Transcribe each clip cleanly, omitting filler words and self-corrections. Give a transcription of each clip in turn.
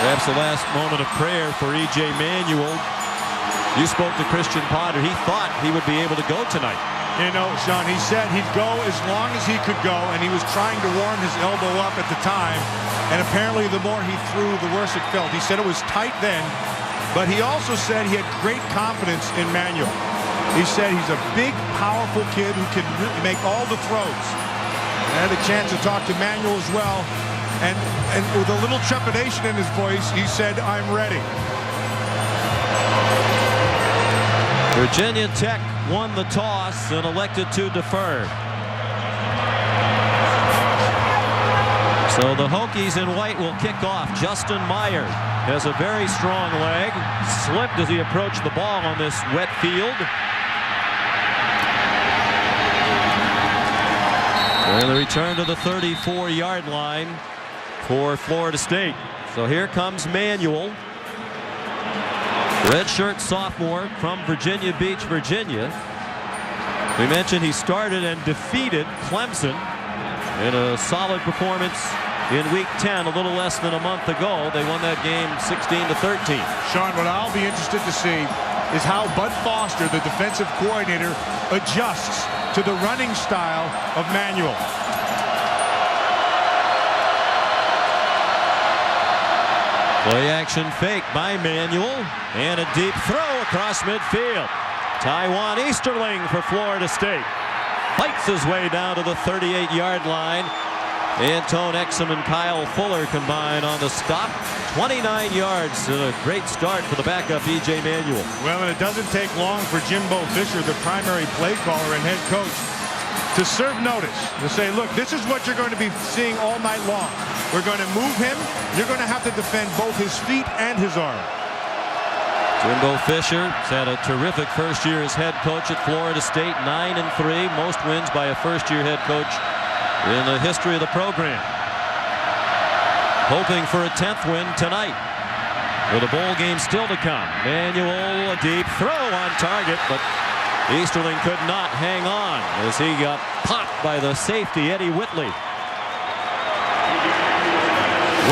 Perhaps the last moment of prayer for E.J. Manuel. You spoke to Christian Potter. He thought he would be able to go tonight. You know, Sean, he said he'd go as long as he could go, and he was trying to warm his elbow up at the time. And apparently the more he threw, the worse it felt. He said it was tight then, but he also said he had great confidence in Manuel. He said he's a big, powerful kid who can make all the throws. I had a chance to talk to Manuel as well, and with a little trepidation in his voice, he said, "I'm ready." Virginia Tech won the toss and elected to defer. So the Hokies in white will kick off. Justin Meyer has a very strong leg. Slipped as he approached the ball on this wet field. And the return to the 34-yard line for Florida State. So here comes Manuel. Redshirt sophomore from Virginia Beach, Virginia. We mentioned he started and defeated Clemson in a solid performance in Week 10 a little less than a month ago. They won that game 16-13. Sean, what I'll be interested to see is how Bud Foster, the defensive coordinator, adjusts to the running style of Manuel. Play action fake by Manuel, and a deep throw across midfield. Taiwan Easterling for Florida State fights his way down to the 38-yard line. Antone Exum and Kyle Fuller combine on the stop. 29 yards, and a great start for the backup E.J. Manuel. Well, and it doesn't take long for Jimbo Fisher, the primary play caller and head coach, to serve notice, to say, look, this is what you're going to be seeing all night long. We're going to move him. You're going to have to defend both his feet and his arm. Jimbo Fisher has had a terrific first year as head coach at Florida State. 9-3, most wins by a first-year head coach in the history of the program. Hoping for a 10th win tonight, with a bowl game still to come. Manuel, a deep throw on target, but Easterling could not hang on as he got popped by the safety, Eddie Whitley.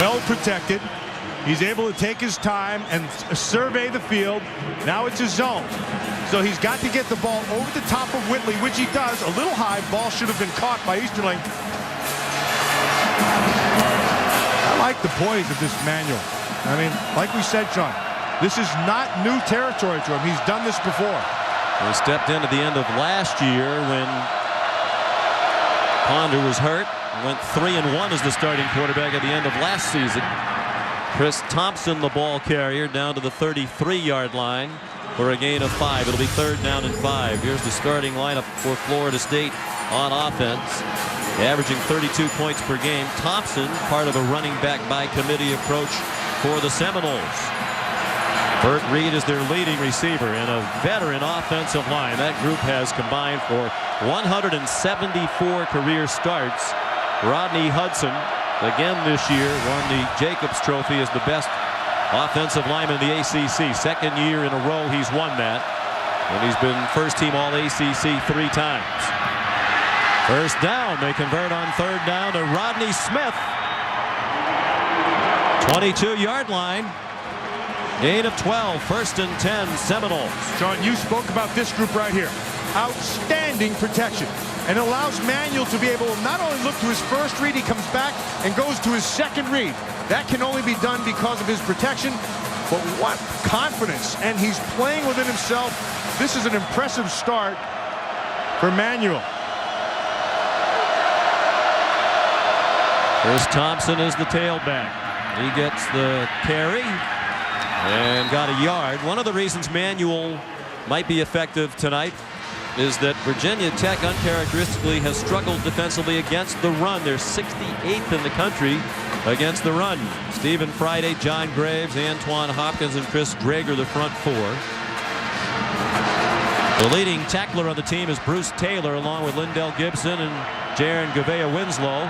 Well protected. He's able to take his time and survey the field. Now it's his zone. So he's got to get the ball over the top of Whitley, which he does. A little high. Ball should have been caught by Easterling. I like the poise of this Manuel. I mean, like we said, Sean, this is not new territory to him. He's done this before. He stepped in at the end of last year when Ponder was hurt. Went 3-1 as the starting quarterback at the end of last season. Chris Thompson, the ball carrier, down to the 33-yard line for a gain of 5. It'll be 3rd down and 5. Here's the starting lineup for Florida State on offense, averaging 32 points per game. Thompson, part of a running back by committee approach for the Seminoles. Burt Reed is their leading receiver, and a veteran offensive line. That group has combined for 174 career starts. Rodney Hudson, again this year, won the Jacobs Trophy as the best offensive lineman in the ACC. Second year in a row he's won that, and he's been first-team All-ACC 3 times. First down, they convert on 3rd down to Rodney Smith. 22-yard line. Gain of 12, 1st and 10, Seminoles. Sean, you spoke about this group right here. Outstanding protection. And allows Manuel to be able to not only look to his first read, he comes back and goes to his second read. That can only be done because of his protection. But what confidence. And he's playing within himself. This is an impressive start for Manuel. Chris Thompson is the tailback. He gets the carry and got a yard. One of the reasons Manuel might be effective tonight is that Virginia Tech uncharacteristically has struggled defensively against the run. They're 68th in the country against the run. Stephen Friday, John Graves, Antoine Hopkins, and Chris Drager, the front 4. The leading tackler on the team is Bruce Taylor, along with Lindell Gibson and Jaron Gavea Winslow.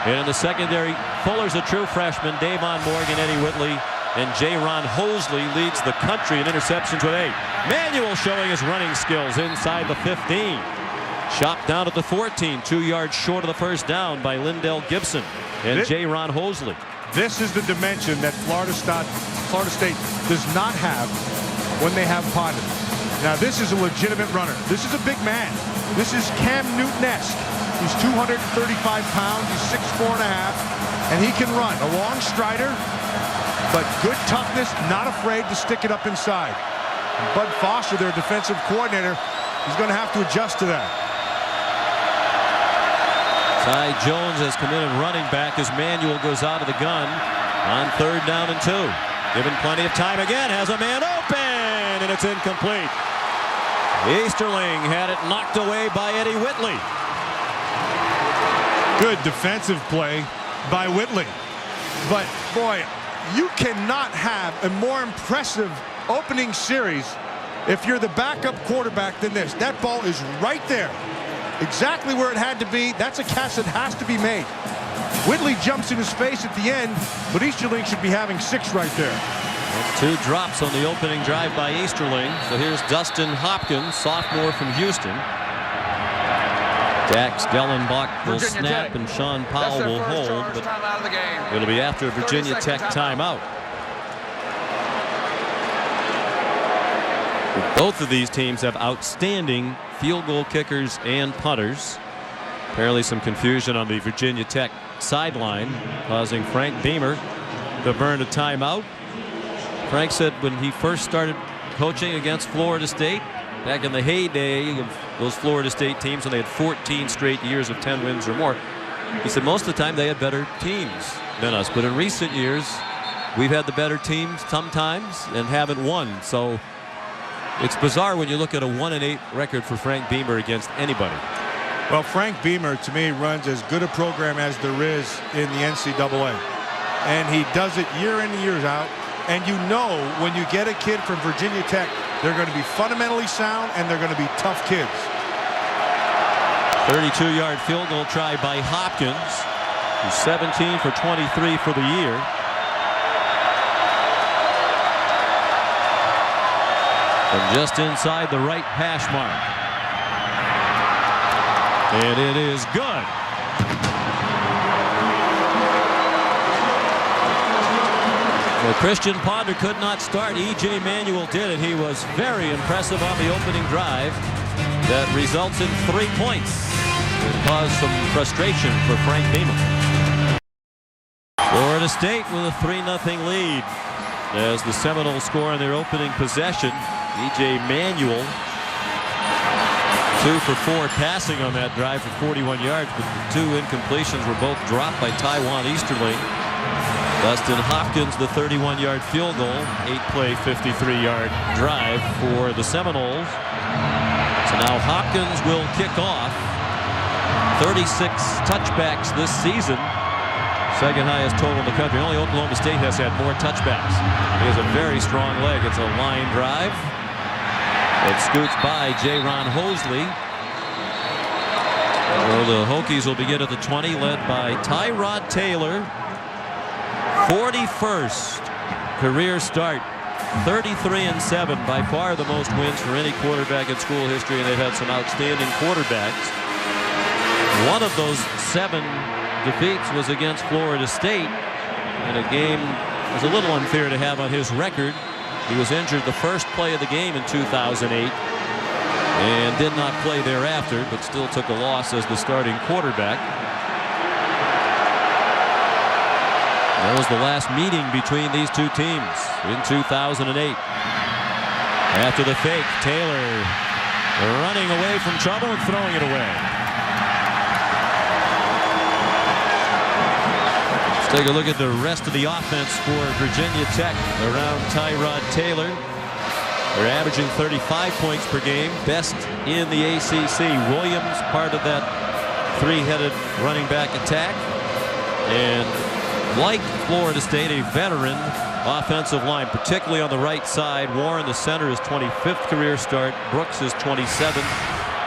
And in the secondary, Fuller's a true freshman. Davon Morgan, Eddie Whitley, and J-Ron Hosley leads the country in interceptions with 8. Manuel showing his running skills inside the 15. Chopped down at the 14, 2 yards short of the first down by Lindell Gibson and J-Ron Hosley. This is the dimension that Florida State does not have when they have Potter. Now, this is a legitimate runner. This is a big man. This is Cam Newton-esque. He's 235 pounds. He's 6'4.5", and he can run. A long strider, but good toughness, not afraid to stick it up inside. And Bud Foster, their defensive coordinator, is going to have to adjust to that. Ty Jones has committed running back as Manuel goes out of the gun on 3rd down and 2. Given plenty of time again, has a man open, and it's incomplete. Easterling had it knocked away by Eddie Whitley. Good defensive play by Whitley. But, boy, you cannot have a more impressive opening series if you're the backup quarterback than this. That ball is right there. Exactly where it had to be. That's a catch that has to be made. Whitley jumps in his face at the end, but Easterling should be having 6 right there. That's 2 drops on the opening drive by Easterling. So here's Dustin Hopkins, sophomore from Houston. Dax Dellenbach will snap and Sean Powell will hold, but it'll be after a Virginia Tech timeout. Both of these teams have outstanding field goal kickers and punters. Apparently some confusion on the Virginia Tech sideline, causing Frank Beamer to burn a timeout. Frank said when he first started coaching against Florida State, back in the heyday of those Florida State teams when they had 14 straight years of 10 wins or more, he said most of the time they had better teams than us. But in recent years, we've had the better teams sometimes and haven't won. So it's bizarre when you look at a 1-8 record for Frank Beamer against anybody. Well, Frank Beamer, to me, runs as good a program as there is in the NCAA. And he does it year in and year out. And you know when you get a kid from Virginia Tech, they're going to be fundamentally sound and they're going to be tough kids. 32-yard field goal try by Hopkins, who's 17 for 23 for the year. From just inside the right hash mark. And it is good. Well, Christian Ponder could not start. E.J. Manuel did it. He was very impressive on the opening drive. That results in 3 points. It caused some frustration for Frank Beamer. Florida State with a 3-0 lead as the Seminoles score on their opening possession. E.J. Manuel 2 for 4 passing on that drive for 41 yards, but the 2 incompletions were both dropped by Taiwan Easterling. Dustin Hopkins, the 31-yard field goal, 8-play, 53-yard drive for the Seminoles. So now Hopkins will kick off. 36 touchbacks this season. Second highest total in the country. Only Oklahoma State has had more touchbacks. He has a very strong leg. It's a line drive. It scoots by J-Ron Hosley. Well, the Hokies will begin at the 20, led by Tyrod Taylor. 41st career start. 33-7, by far the most wins for any quarterback in school history, and they've had some outstanding quarterbacks. One of those 7 defeats was against Florida State in a game it was a little unfair to have on his record. He was injured the first play of the game in 2008 and did not play thereafter, but still took a loss as the starting quarterback. That was the last meeting between these two teams in 2008. After the fake, Taylor running away from trouble and throwing it away. Let's take a look at the rest of the offense for Virginia Tech around Tyrod Taylor. They're averaging 35 points per game, best in the ACC. Williams, part of that 3-headed running back attack. And like Florida State, a veteran offensive line, particularly on the right side. Warren, the center, his 25th career start. Brooks, his 27th.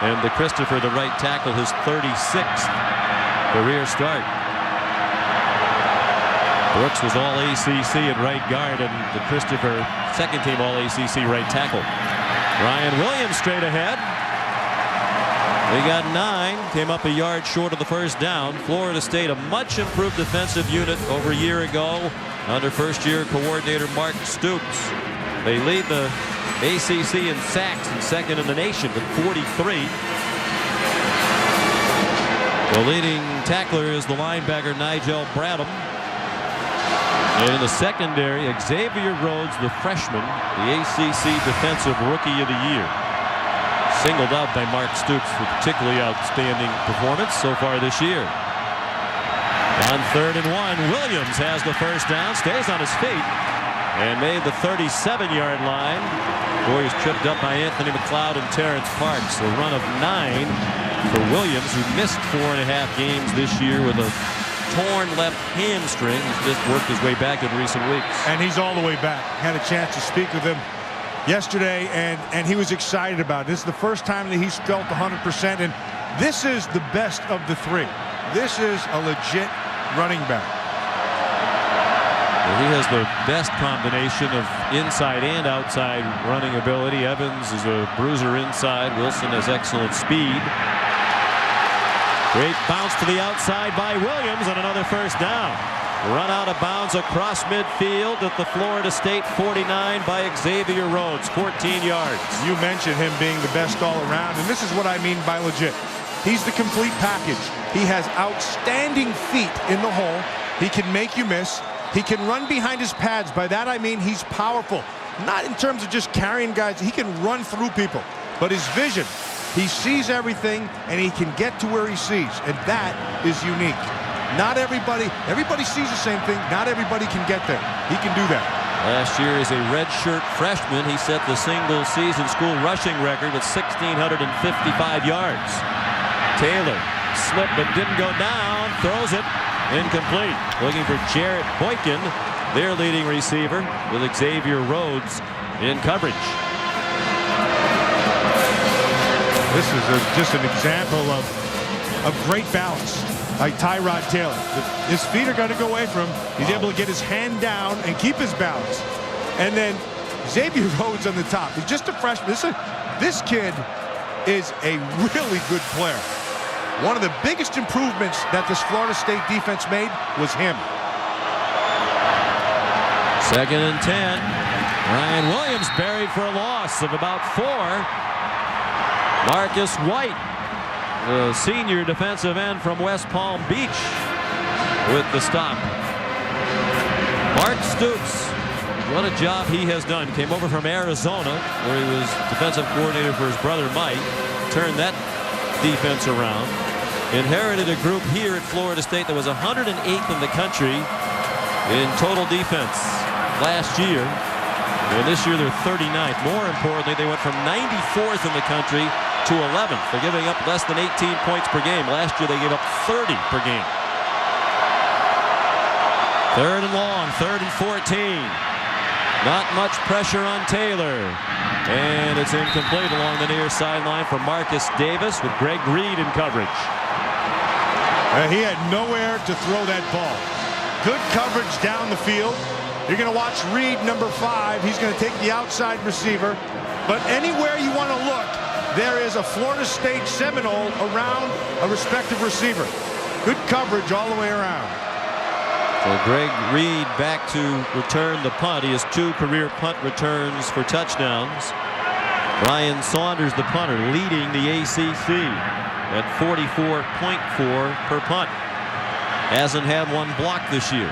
And the Christopher, the right tackle, his 36th career start. Brooks was all ACC at right guard, and the Christopher, second team all ACC right tackle. Ryan Williams straight ahead. He got 9, came up a yard short of the first down. Florida State, a much improved defensive unit over a year ago under first-year coordinator Mark Stoops. They lead the ACC in sacks and second in the nation with 43. The leading tackler is the linebacker Nigel Bradham. And in the secondary, Xavier Rhodes, the freshman, the ACC Defensive Rookie of the Year. Singled out by Mark Stoops for particularly outstanding performance so far this year. On 3rd and 1, Williams has the first down, stays on his feet, and made the 37-yard line. Warriors tripped up by Anthony McLeod and Terrence Parks. A run of 9 for Williams, who missed 4.5 games this year with a torn left hamstring. He's just worked his way back in recent weeks. And he's all the way back. Had a chance to speak with him yesterday, and he was excited about it. This is the first time that he's felt 100%, and this is the best of the 3. This is a legit running back. Well, he has the best combination of inside and outside running ability. Evans is a bruiser inside. Wilson has excellent speed. Great bounce to the outside by Williams, and another first down. Run out of bounds across midfield at the Florida State 49 by Xavier Rhodes, 14 yards. You mentioned him being the best all around, and this is what I mean by legit. He's the complete package. He has outstanding feet in the hole. He can make you miss. He can run behind his pads. By that I mean he's powerful. Not in terms of just carrying guys. He can run through people. But his vision, he sees everything, and he can get to where he sees. And that is unique. Not everybody sees the same thing. Not everybody can get there. He can do that. Last year as a redshirt freshman, he set the single season school rushing record with 1,655 yards. Taylor slipped but didn't go down. Throws it. Incomplete. Looking for Jarrett Boykin, their leading receiver, with Xavier Rhodes in coverage. This is just an example of great balance. Like Tyrod Taylor. His feet are going to go away from him. He's able to get his hand down and keep his balance. And then Xavier Rhodes on the top. He's just a freshman. This kid is a really good player. One of the biggest improvements that this Florida State defense made was him. 2nd and 10. Ryan Williams buried for a loss of about 4. Marcus White, the senior defensive end from West Palm Beach, with the stop. Mark Stoops, what a job he has done. Came over from Arizona, where he was defensive coordinator for his brother Mike. Turned that defense around. Inherited a group here at Florida State that was 108th in the country in total defense last year. And this year they're 39th. More importantly, they went from 94th in the country to 11th. They're giving up less than 18 points per game. Last year they gave up 30 per game. 3rd and long, 3rd and 14. Not much pressure on Taylor. And it's incomplete along the near sideline for Marcus Davis with Greg Reed in coverage. He had nowhere to throw that ball. Good coverage down the field. You're going to watch Reed, number 5. He's going to take the outside receiver. But anywhere you want to look, there is a Florida State Seminole around a respective receiver. Good coverage all the way around. So Greg Reed back to return the punt. He has 2 career punt returns for touchdowns. Ryan Saunders, the punter, leading the ACC at 44.4 per punt. Hasn't had one block this year.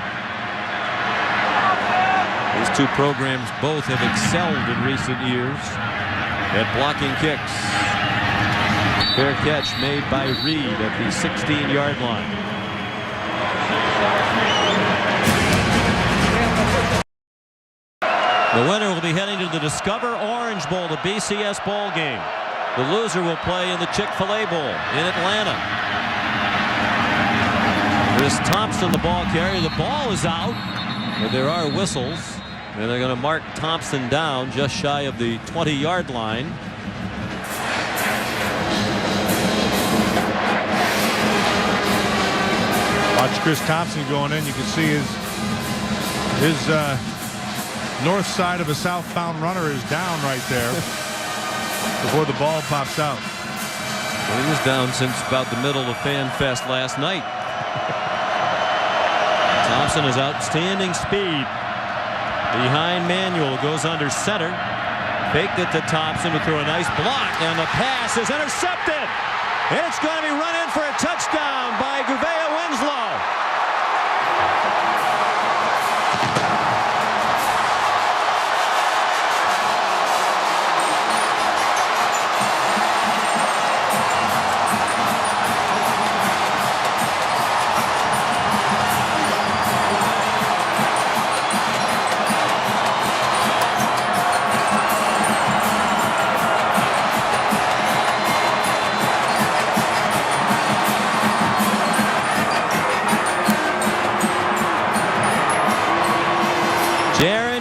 These 2 programs both have excelled in recent years at blocking kicks. Fair catch made by Reed at the 16-yard line. The winner will be heading to the Discover Orange Bowl, the BCS bowl game. The loser will play in the Chick-fil-A Bowl in Atlanta. Chris Thompson, the ball carrier. The ball is out, but there are whistles. And they're going to mark Thompson down just shy of the 20-yard line. Watch Chris Thompson going in. You can see his north side of a southbound runner is down right there before the ball pops out. He was down since about the middle of Fan Fest last night. Thompson has outstanding speed. Behind Manuel, goes under center. Faked it to Thompson, who threw a nice block, and the pass is intercepted. It's going to be run in for a touchdown by Gouveia Winslow.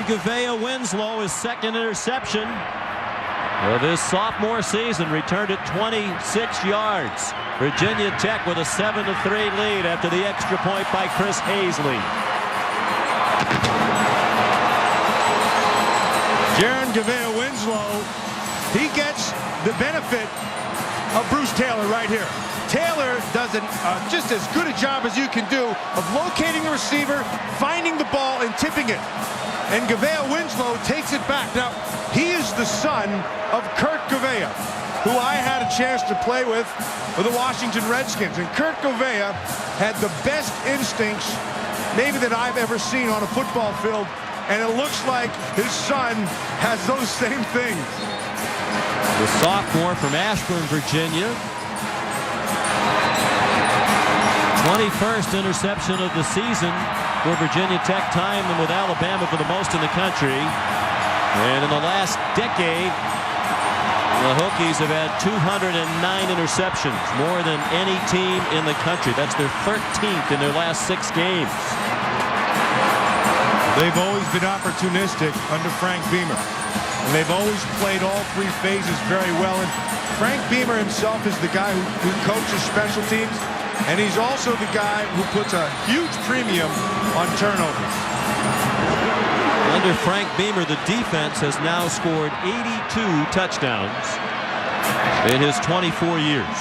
Gouveia Winslow, his second interception of his sophomore season, returned it 26 yards. Virginia Tech with a 7-3 lead after the extra point by Chris Hazley. Jaron Gouveia Winslow, he gets the benefit of Bruce Taylor right here. Taylor does just as good a job as you can do of locating the receiver, finding the ball, and tipping it. And Gouveia Winslow takes it back. Now, he is the son of Kurt Gouveia, who I had a chance to play with the Washington Redskins. And Kurt Gouveia had the best instincts maybe that I've ever seen on a football field. And it looks like his son has those same things. The sophomore from Ashburn, Virginia. 21st interception of the season for Virginia Tech, tying them with Alabama for the most in the country. And in the last decade, the Hokies have had 209 interceptions, more than any team in the country. That's their 13th in their last 6 games. They've always been opportunistic under Frank Beamer. And they've always played all 3 phases very well. And Frank Beamer himself is the guy who coaches special teams. And he's also the guy who puts a huge premium on turnovers. Under Frank Beamer, the defense has now scored 82 touchdowns in his 24 years.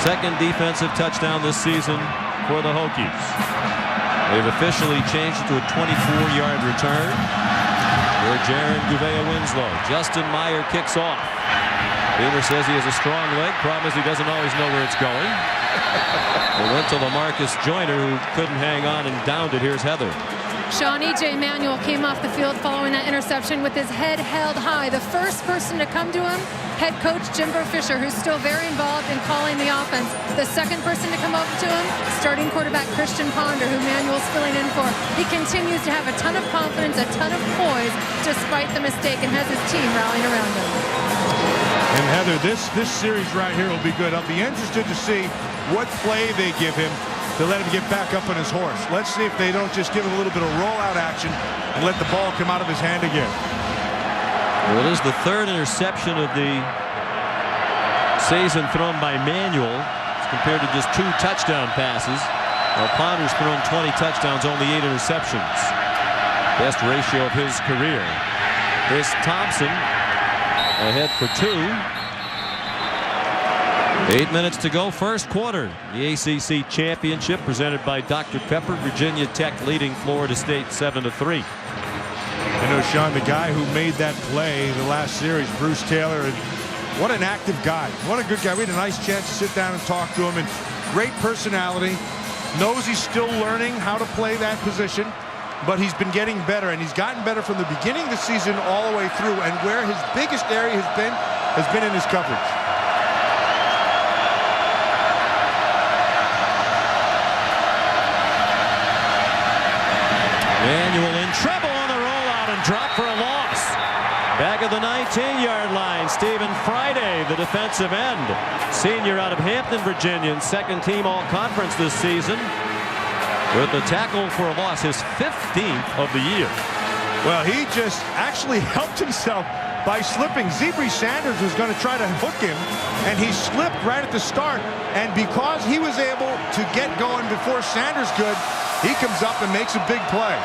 Second defensive touchdown this season for the Hokies. They've officially changed it to a 24-yard return for Jaron Gouveia Winslow. Justin Meyer kicks off. Beamer says he has a strong leg. Problem is he doesn't always know where it's going. It went to LaMarcus Joyner, who couldn't hang on and downed it. Here's Heather. Sean, E.J. Manuel came off the field following that interception with his head held high. The first person to come to him, head coach Jimbo Fisher, who's still very involved in calling the offense. The second person to come over to him, starting quarterback Christian Ponder, who Manuel's filling in for. He continues to have a ton of confidence, a ton of poise, despite the mistake, and has his team rallying around him. And Heather, this series right here will be good. I'll be interested to see what play they give him to let him get back up on his horse. Let's see if they don't just give him a little bit of rollout action and let the ball come out of his hand again. Well, it is the 3rd interception of the season thrown by Manuel. It's compared to just 2 touchdown passes. While Ponder's thrown 20 touchdowns, only 8 interceptions. Best ratio of his career. Chris Thompson ahead for 2. 8 minutes to go, first quarter. The ACC championship presented by Dr. Pepper. Virginia Tech leading Florida State 7-3. I know, Sean, the guy who made that play the last series, Bruce Taylor, and what an active guy. What a good guy. We had a nice chance to sit down and talk to him, and great personality. Knows he's still learning how to play that position, but he's been getting better, and he's gotten better from the beginning of the season all the way through, and where his biggest area has been in his coverage. Manuel in trouble on the rollout and dropped for a loss. Back at the 19-yard line, Stephen Friday, the defensive end. Senior out of Hampton, Virginia, and second team all-conference this season. With the tackle for a loss, his 15th of the year. Well, he just actually helped himself by slipping. Zebri Sanders was going to try to hook him, and he slipped right at the start. And because he was able to get going before Sanders could, he comes up and makes a big play.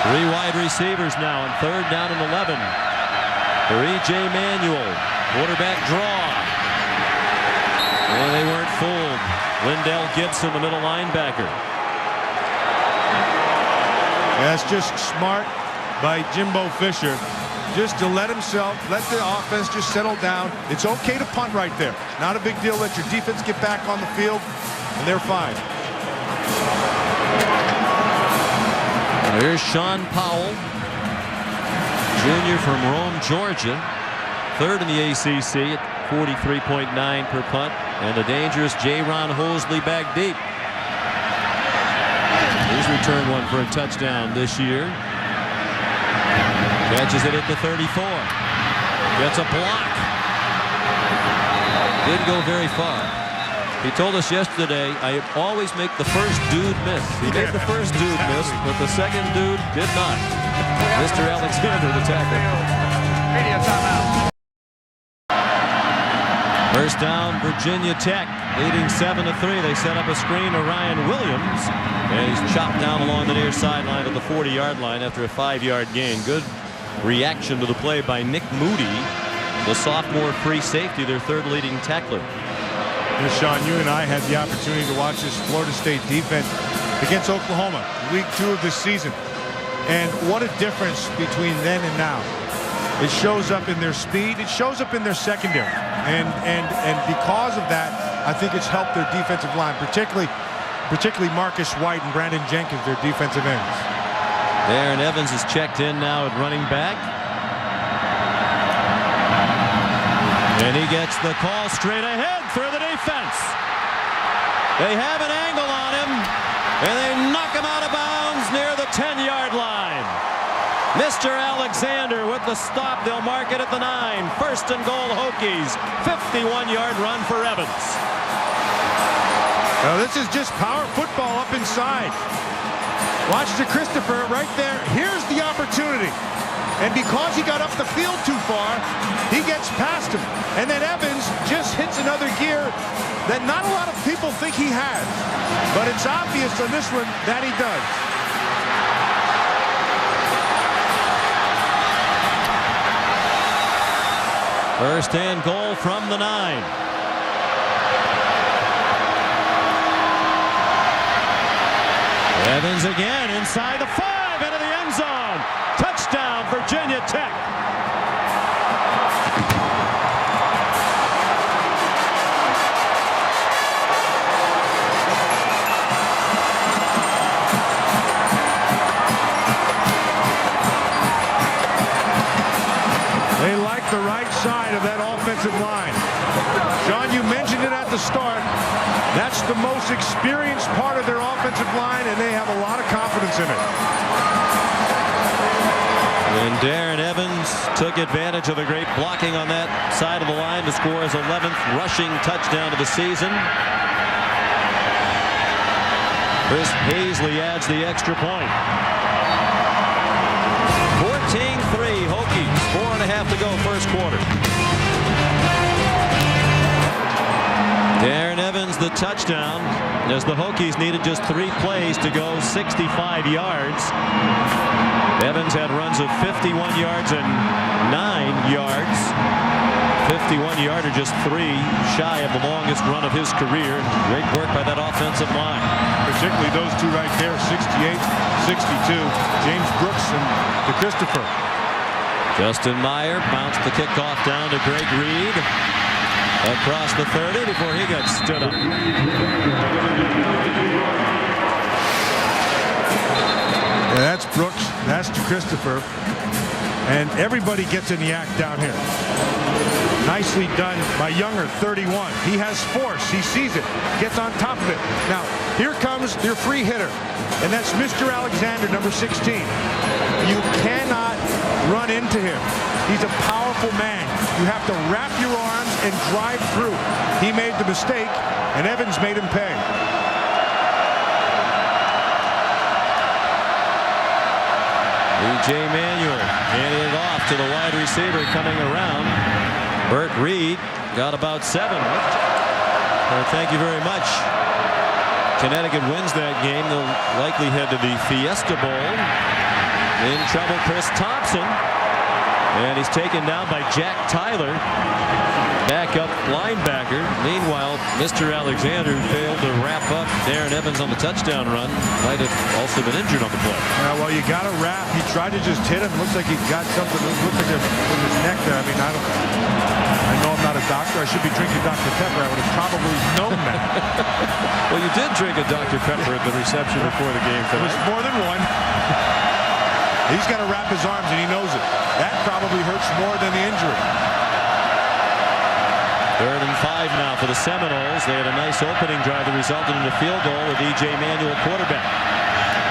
Three wide receivers now on third down and 11. For E.J. Manuel. Quarterback draw. And they weren't fooled. Lindell Gibson, the middle linebacker. That's just smart by Jimbo Fisher. Just to let the offense just settle down. It's okay to punt right there. Not a big deal. Let your defense get back on the field, and they're fine. Here's Sean Powell, junior from Rome, Georgia. Third in the ACC at 43.9 per punt. And a dangerous J-Ron Hosley back deep. He's returned one for a touchdown this year. Catches it at the 34. Gets a block. Didn't go very far. He told us yesterday, I always make the first dude miss. He made the first dude miss, but the second dude did not. Mr. Alexander, the tackle. Media timeout. First down, Virginia Tech, leading 7-3. They set up a screen to Ryan Williams, and he's chopped down along the near sideline of the 40-yard line after a 5-yard gain. Good reaction to the play by Nick Moody, the sophomore free safety, their third leading tackler. Sean, you and I had the opportunity to watch this Florida State defense against Oklahoma, week 2 of this season. And what a difference between then and now. It shows up in their speed. It shows up in their secondary. And because of that, I think it's helped their defensive line, particularly Marcus White and Brandon Jenkins, their defensive ends. Darren Evans is checked in now at running back. And he gets the call straight ahead through the defense. They have an angle on him, and they knock him out of bounds near the 10-yard line. Mr. Alexander with the stop. They'll mark it at the 9. First and goal, Hokies. 51-yard run for Evans. Now this is just power football up inside. Watch to Christopher right there. Here's the opportunity. And because he got up the field too far, he gets past him. And then Evans just hits another gear that not a lot of people think he has. But it's obvious on this one that he does. First and goal from the 9. Evans again inside the 5 into the end zone. Touchdown, Virginia Tech. They like the right side of that offensive line. John, you mentioned it at the start. That's the most experienced part of their offensive line, and they have a lot of confidence in it. And Darren Evans took advantage of the great blocking on that side of the line to score his 11th rushing touchdown of the season. Chris Paisley adds the extra point. 14-3 Hokies. 4.5 to go first quarter. Darren Evans the touchdown as the Hokies needed just 3 plays to go 65 yards. Evans had runs of 51 yards and 9 yards. 51-yarder, just 3 shy of the longest run of his career. Great work by that offensive line. Particularly those two right there, 68, 62. James Brooks and DeChristopher. Justin Meyer bounced the kickoff down to Greg Reed. Across the 30 before he got stood up. Yeah, that's Brooks. That's DeChristopher. And everybody gets in the act down here. Nicely done by Younger, 31. He has force. He sees it. Gets on top of it. Now, here comes your free hitter. And that's Mr. Alexander, number 16. You cannot run into him. He's a powerful man. You have to wrap your arms and drive through. He made the mistake, and Evans made him pay. E.J. Manuel handed it off to the wide receiver coming around. Burt Reed got about 7. Thank you very much. Connecticut wins that game. They'll likely head to the Fiesta Bowl. In trouble, Chris Thompson. And he's taken down by Jack Tyler, backup linebacker. Meanwhile, Mr. Alexander failed to wrap up Darren Evans on the touchdown run. Might have also been injured on the play. Well, you got to wrap. He tried to just hit him. Looks like he's got something. Looks like in his neck there. I mean, I know I'm not a doctor. I should be drinking Dr. Pepper. I would have probably known that. Well, you did drink a Dr. Pepper at the reception before the game tonight. It was more than one. He's got to wrap his arms, and he knows it. That probably hurts more than the injury. 3rd and 5 now for the Seminoles. They had a nice opening drive that resulted in a field goal with E.J. Manuel quarterback.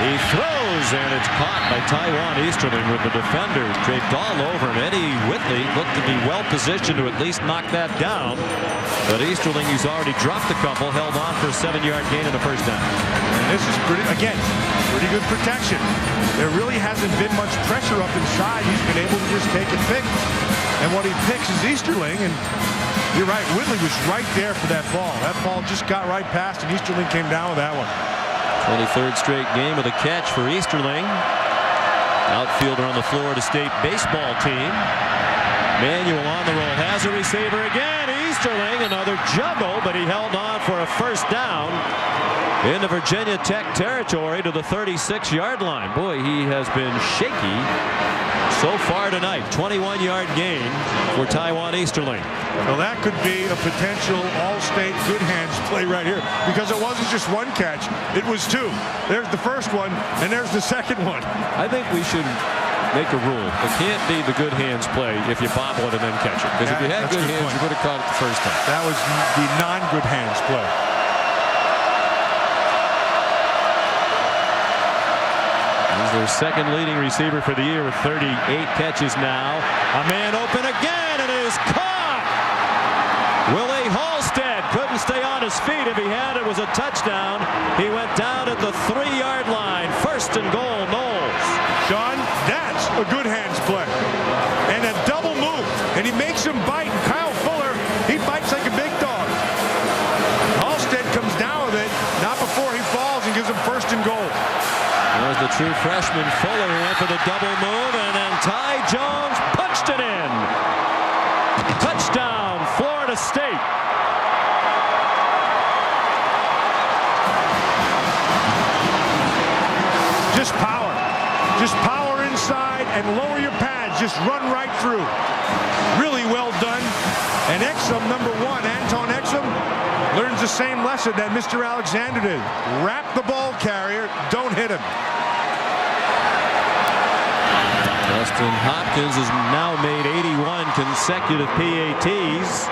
He throws, and it's caught by Taiwan Easterling with the defender draped all over him. Eddie Whitley looked to be well positioned to at least knock that down. But Easterling, who's already dropped a couple, held on for a 7-yard gain and a first down. And this is pretty good protection. There really hasn't been much pressure up inside. He's been able to just take and pick. And what he picks is Easterling. And you're right, Whitley was right there for that ball. That ball just got right past, and Easterling came down with that one. 23rd straight game with a catch for Easterling. Outfielder on the Florida State baseball team. Manuel on the roll, has a receiver again. Easterling, another juggle, but he held on for a first down into Virginia Tech territory to the 36-yard line. Boy, he has been shaky so far tonight. 21-yard gain for Taiwan Easterling. Well, that could be a potential all-state good hands play right here, because it wasn't just one catch, it was two. There's the first one, and there's the second one. I think we should make a rule. It can't be the good hands play if you bobble it and then catch it. Because if you had good hands, you would have caught it the first time. That was the non-good hands play. He's their second leading receiver for the year with 38 catches now. A man open again, and it is caught. Willie Halstead couldn't stay on his feet. If he had, it was a touchdown. He went down at the 3-yard line. 1st and goal, Noles. Sean, that's a good hands play. And a double move. And he makes him bite. And Kyle Fuller, he bites like a big dog. Halstead comes down with it, not before he falls, and gives him 1st and goal. There's the true freshman Fuller, who went for the double move, and then Ty Jones punched it in. Touchdown, Florida State. Just power. Just power inside and lower your pads. Just run right through. Really well done. And Exum, number 1, Anton Exum, learns the same lesson that Mr. Alexander did. Wrap the ball carrier. Don't hit him. Dustin Hopkins has now made 81 consecutive PATs.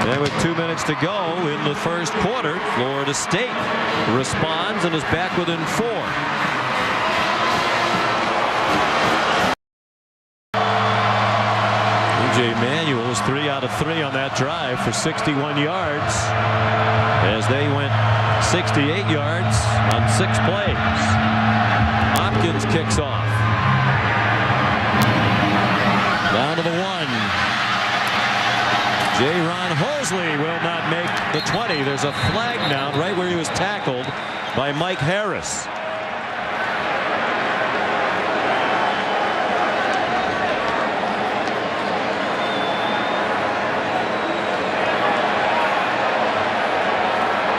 And with 2 minutes to go in the first quarter, Florida State responds and is back within 4. E.J. Manuel was 3 out of 3 on that drive for 61 yards as they went 68 yards on 6 plays. Hopkins kicks off. Down to the 1. J-Ron Hosley will not make the 20. There's a flag now right where he was tackled by Mike Harris.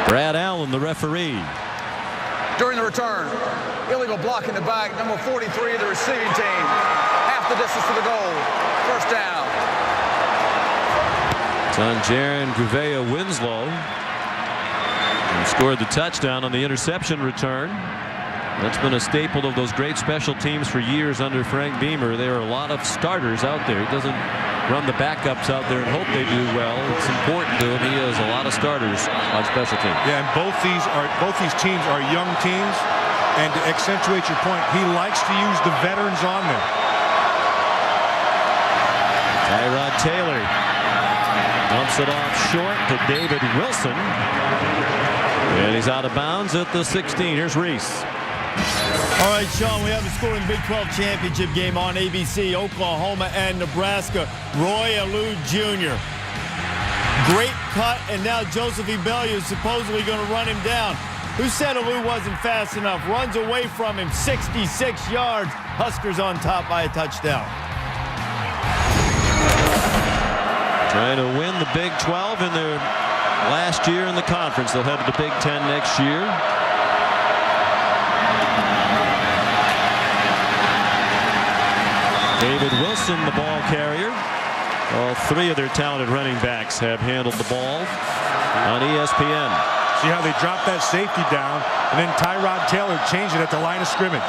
Brad Allen, the referee. During the return, illegal block in the back, number 43 of the receiving team. Half the distance to the goal. First down. It's on Jaron Gouveia Winslow. He scored the touchdown on the interception return. That's been a staple of those great special teams for years under Frank Beamer. There are a lot of starters out there. He doesn't run the backups out there and hope they do well. It's important to him. He has a lot of starters on special teams. Yeah, and both these teams are young teams. And to accentuate your point, he likes to use the veterans on there. Tyrod Taylor dumps it off short to David Wilson. And he's out of bounds at the 16. Here's Reese. All right, Sean, we have a score in the Big 12 championship game on ABC, Oklahoma and Nebraska. Roy Alou Jr. Great cut, and now Joseph Ebellia is supposedly going to run him down. Who said Alou wasn't fast enough? Runs away from him 66 yards. Huskers on top by a touchdown. Trying to win the Big 12 in their last year in the conference. They'll head to the Big 10 next year. David Wilson, the ball carrier. All three of their talented running backs have handled the ball on ESPN. See how they dropped that safety down, and then Tyrod Taylor changed it at the line of scrimmage.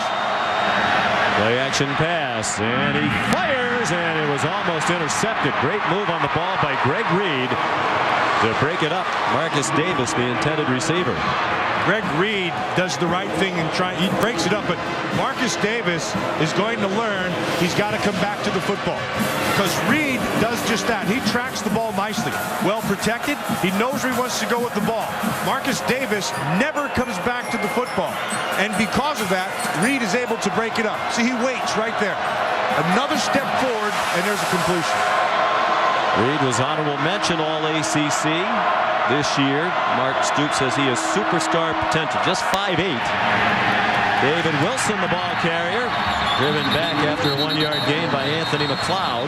Play action pass, and he fires, and it was almost intercepted. Great move on the ball by Greg Reed to break it up. Marcus Davis, the intended receiver. Greg Reed does the right thing and he breaks it up, but Marcus Davis is going to learn he's got to come back to the football, because Reed does just that. He tracks the ball nicely, well protected. He knows where he wants to go with the ball. Marcus Davis never comes back to the football, and because of that, Reed is able to break it up. See, he waits right there. Another step forward, and there's a completion. Reed was honorable mention All-ACC this year. Mark Stoops says he has superstar potential, just 5'8". David Wilson, the ball carrier, driven back after a 1-yard gain by Anthony McLeod.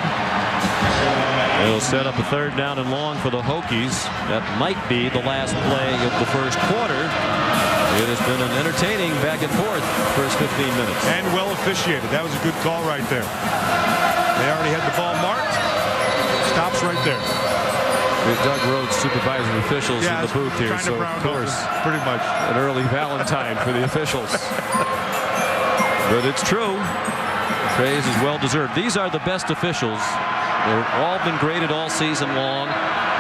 It'll set up a 3rd down and long for the Hokies. That might be the last play of the first quarter. It has been an entertaining back and forth first 15 minutes. And well officiated. That was a good call right there. They already had the ball marked. Stops right there. With Doug Rhodes supervising officials in the booth here, so of course, pretty much an early Valentine for the officials. But it's true. Praise is well deserved. These are the best officials. They've all been graded all season long,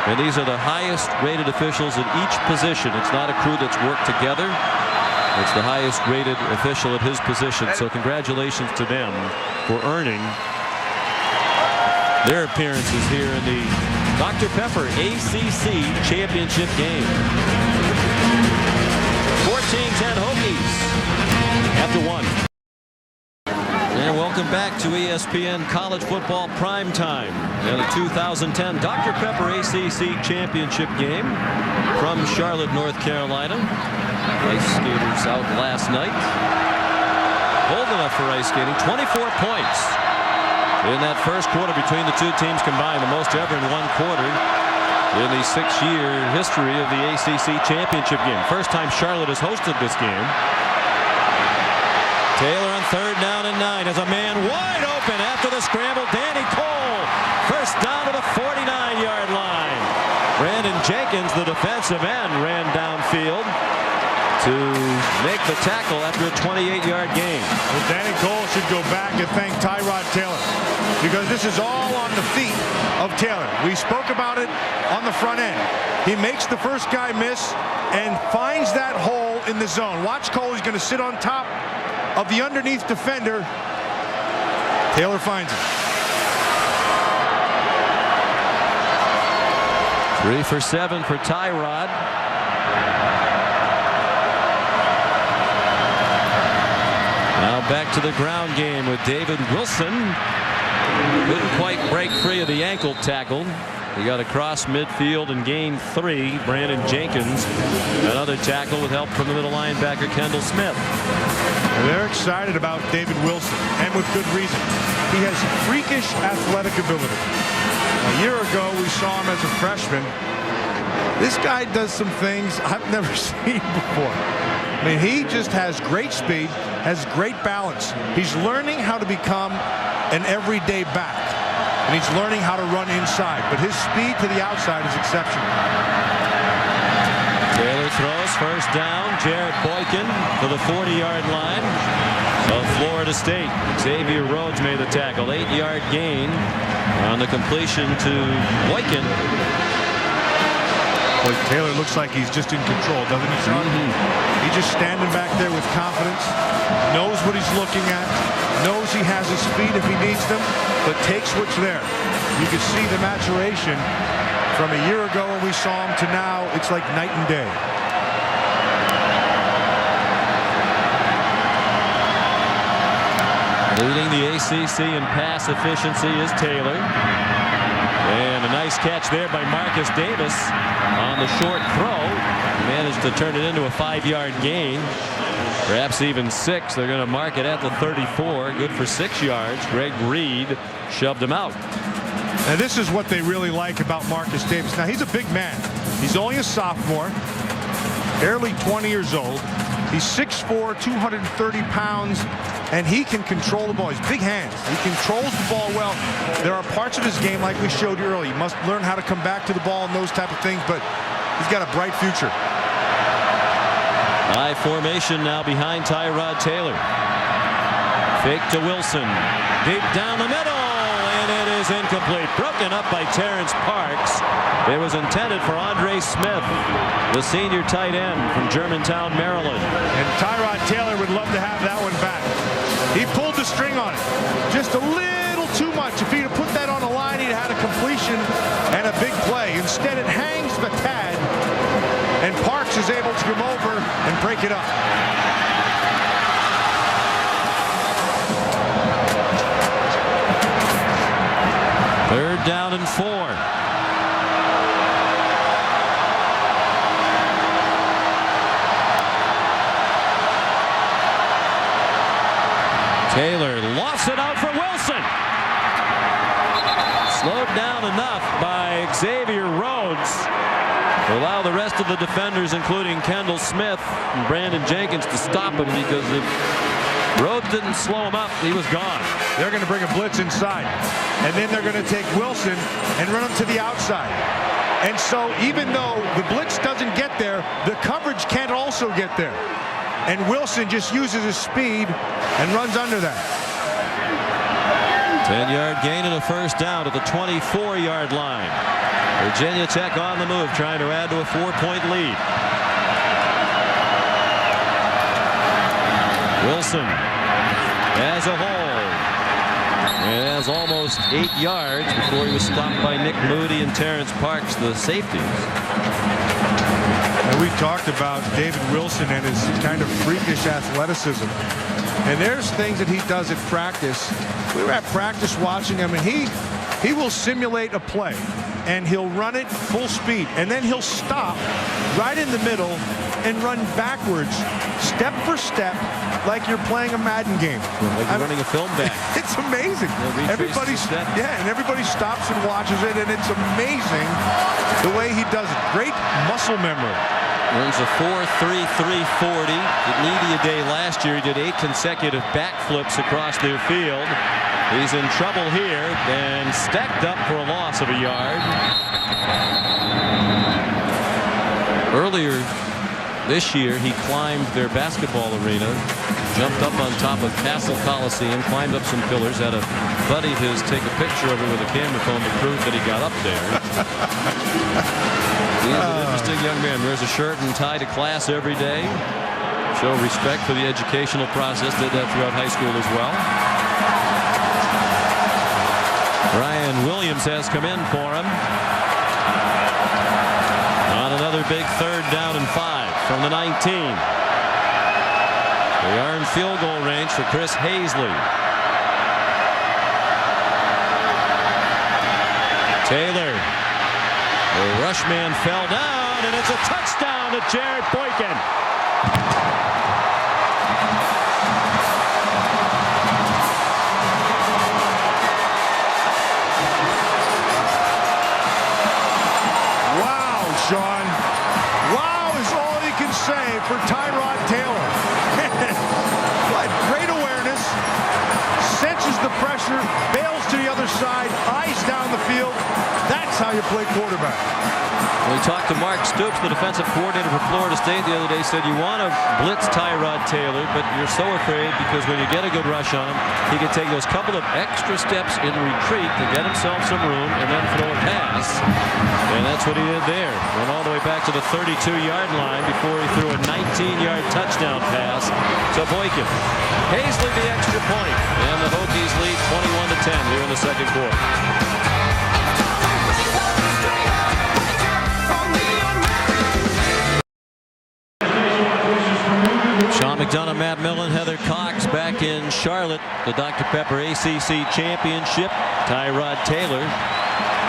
and these are the highest rated officials in each position. It's not a crew that's worked together. It's the highest rated official at his position. So congratulations to them for earning their appearances here in the Dr. Pepper ACC championship game. 14-10 Hokies after 1. And welcome back to ESPN College Football Primetime and the 2010 Dr. Pepper ACC championship game from Charlotte, North Carolina. Ice skaters out last night. Cold enough for ice skating. 24 points in that first quarter between the two teams combined, the most ever in one quarter in the 6-year history of the ACC championship game. First time Charlotte has hosted this game. Taylor on 3rd down and 9 as a man wide open after the scramble. Danny Cole, first down to the 49-yard line. Brandon Jenkins, the defensive end, ran downfield to make the tackle after a 28-yard gain. Well, Danny Cole should go back and thank Tyrod Taylor, because this is all on the feet of Taylor. We spoke about it on the front end. He makes the first guy miss and finds that hole in the zone. Watch Cole. He's going to sit on top of the underneath defender. Taylor finds it. 3 for 7 for Tyrod. Now back to the ground game with David Wilson. Couldn't quite break free of the ankle tackle. He got across midfield and gained 3. Brandon Jenkins, another tackle with help from the middle linebacker Kendall Smith. They're excited about David Wilson, and with good reason. He has freakish athletic ability. A year ago, we saw him as a freshman. This guy does some things I've never seen before. I mean, he just has great speed, has great balance. He's learning how to become an everyday back, and he's learning how to run inside, but his speed to the outside is exceptional. Taylor throws, first down. Jared Boykin to the 40-yard line of Florida State. Xavier Rhodes made the tackle. 8-yard gain on the completion to Boykin. Boy, Taylor looks like he's just in control, doesn't he, Sean? He's just standing back there with confidence, knows what he's looking at, knows he has his feet if he needs them, but takes what's there. You can see the maturation from a year ago when we saw him to now. It's like night and day. Leading the ACC in pass efficiency is Taylor. And a nice catch there by Marcus Davis on the short throw. He managed to turn it into a 5-yard gain. Perhaps even 6. They're going to mark it at the 34. Good for 6 yards. Greg Reed shoved him out. And this is what they really like about Marcus Davis. Now, he's a big man. He's only a sophomore, barely 20 years old. He's 6'4", 230 pounds, and he can control the ball. He's big hands. He controls the ball well. There are parts of his game, like we showed you earlier. He must learn how to come back to the ball and those type of things, but he's got a bright future. High formation now behind Tyrod Taylor. Fake to Wilson. Deep down the middle. And it is incomplete. Broken up by Terrence Parks. It was intended for Andre Smith, the senior tight end from Germantown, Maryland. And Tyrod Taylor would love to have that one back. He pulled the string on it. Just a little too much. If he'd have put that on the line, he'd have had a completion and a big play. Instead, it hangs the tad. And Parks is able to come over and break it up. Third down and 4. Taylor lofts it out for Wilson. Slowed down enough by Xavier Rhodes to allow the rest of the defenders, including Kendall Smith and Brandon Jenkins, to stop him, because if Rhodes didn't slow him up, he was gone. They're going to bring a blitz inside, and then they're going to take Wilson and run him to the outside. And so even though the blitz doesn't get there, the coverage can't also get there. And Wilson just uses his speed and runs under that. 10-yard gain and a first down at the 24-yard line. Virginia Tech on the move, trying to add to a 4-point lead. Wilson as a hold. And has almost 8 yards before he was stopped by Nick Moody and Terrence Parks, the safeties. And we talked about David Wilson and his kind of freakish athleticism. And there's things that he does at practice. We were at practice watching him, and he will simulate a play, and he'll run it full speed, and then he'll stop right in the middle and run backwards, step for step, like you're playing a Madden game. Like you're running a film back. It's amazing. Everybody stops and watches it, and it's amazing the way he does it. Great muscle memory. Runs a 4.33 40. Did media day last year. He did 8 consecutive backflips across their field. He's in trouble here and stacked up for a loss of a yard. Earlier this year, he climbed their basketball arena, jumped up on top of Castle Coliseum, climbed up some pillars, had a buddy of his take a picture of it with a camera phone to prove that he got up there. He's an interesting young man. Wears a shirt and tie to class every day. Show respect for the educational process. Did that throughout high school as well. Ryan Williams has come in for him on another big third down and 5 from the 19. They are in field goal range for Chris Hazley. Taylor. The rush man fell down, and it's a touchdown to Jared Boykin. Wow, Sean. Wow is all you can say for Tyrod Taylor. What great awareness. Senses the pressure, bails to the other side, eyes down the field. That's how you play quarterback. We talked to Mark Stoops, the defensive coordinator for Florida State, the other day. Said you want to blitz Tyrod Taylor, but you're so afraid because when you get a good rush on him, he can take those couple of extra steps in retreat to get himself some room and then throw a pass. And that's what he did there. Went all the way back to the 32-yard line before he threw a 19-yard touchdown pass to Boykin. Hazley the extra point, and the Hokies lead 21-10 here in the second quarter. Sean McDonough, Matt Millen, Heather Cox back in Charlotte. The Dr. Pepper ACC Championship. Tyrod Taylor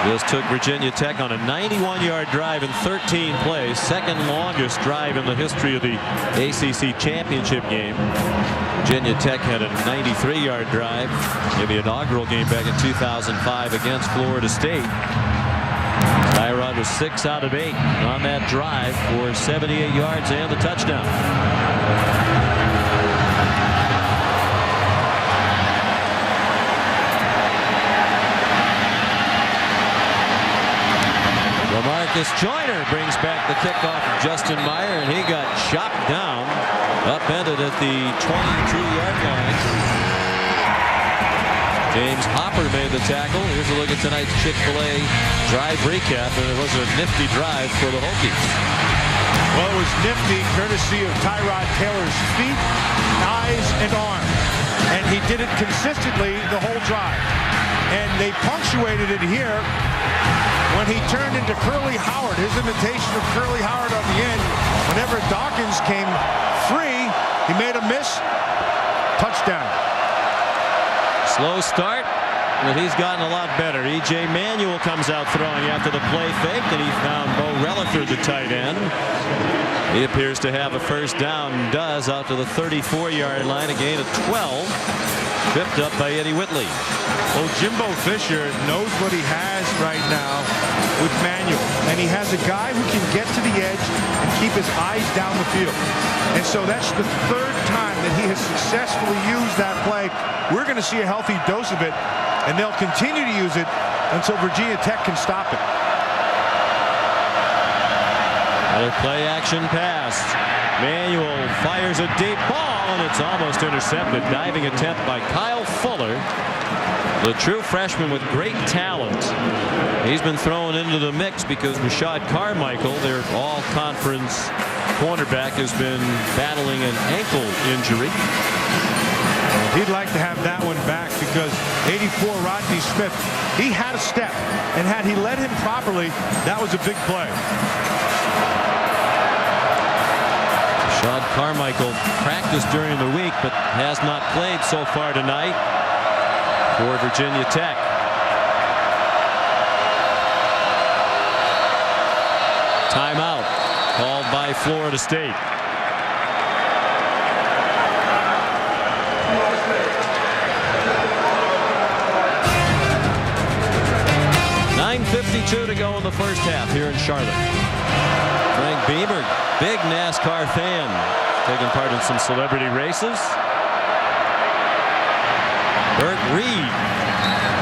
This took Virginia Tech on a 91-yard drive in 13 plays, second longest drive in the history of the ACC championship game. Virginia Tech had a 93-yard drive in the inaugural game back in 2005 against Florida State. Tyrod was 6 out of 8 on that drive for 78 yards and the touchdown. Lamarcus Joyner brings back the kickoff of Justin Meyer, and he got chopped down, upended at the 22-yard line. James Hopper made the tackle. Here's a look at tonight's Chick-fil-A drive recap, and it was a nifty drive for the Hokies. Well, it was nifty courtesy of Tyrod Taylor's feet, eyes, and arms. And he did it consistently the whole drive. And they punctuated it here when he turned into Curly Howard, his imitation of Curly Howard on the end. Whenever Dawkins came free, he made a miss. Touchdown. Slow start, but he's gotten a lot better. E.J. Manuel comes out throwing after the play fake, and he found Mo Relaford, the tight end. He appears to have a first down, and does, out to the 34-yard line, a gain of 12. Tripped up by Eddie Whitley. Well, Jimbo Fisher knows what he has right now with Manuel, and he has a guy who can get to the edge and keep his eyes down the field. And so that's the third time that he has successfully used that play. We're going to see a healthy dose of it, and they'll continue to use it until Virginia Tech can stop it. Another play action pass. Manuel fires a deep ball, and it's almost intercepted. Diving attempt by Kyle Fuller, the true freshman with great talent. He's been thrown into the mix because Rashad Carmichael, their all-conference cornerback, has been battling an ankle injury. He'd like to have that one back because 84 Rodney Smith, he had a step, and had he led him properly, that was a big play. Rashad Carmichael practiced during the week but has not played so far tonight for Virginia Tech. Timeout called by Florida State. .9:52 to go in the first half here in Charlotte. Frank Beamer, big NASCAR fan, taking part in some celebrity races. Burt Reed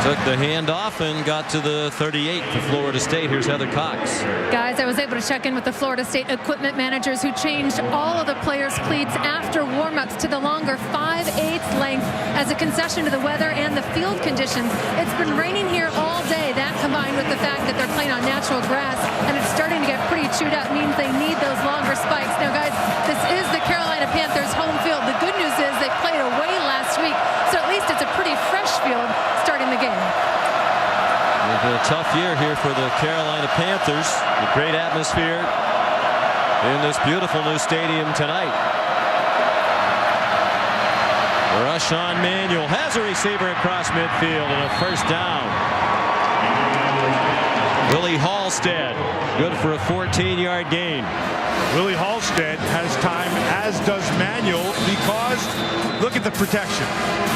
took the handoff and got to the 38 for Florida State. Here's Heather Cox. Guys, I was able to check in with the Florida State equipment managers who changed all of the players' cleats after warm-ups to the longer 5/8 length as a concession to the weather and the field conditions. It's been raining here all day. That combined with the fact that they're playing on natural grass and it's starting to get pretty chewed up means they need those longer spikes. Now, guys, this is the Carolina Panthers home field. The good news is they played away last week, so at least it's a pretty fresh field starting the game. It's been a tough year here for the Carolina Panthers. A great atmosphere in this beautiful new stadium tonight. Rashawn Manuel has a receiver across midfield and a first down. Willie Halstead, good for a 14-yard gain. Willie Halstead has time, as does Manuel, because look at the protection.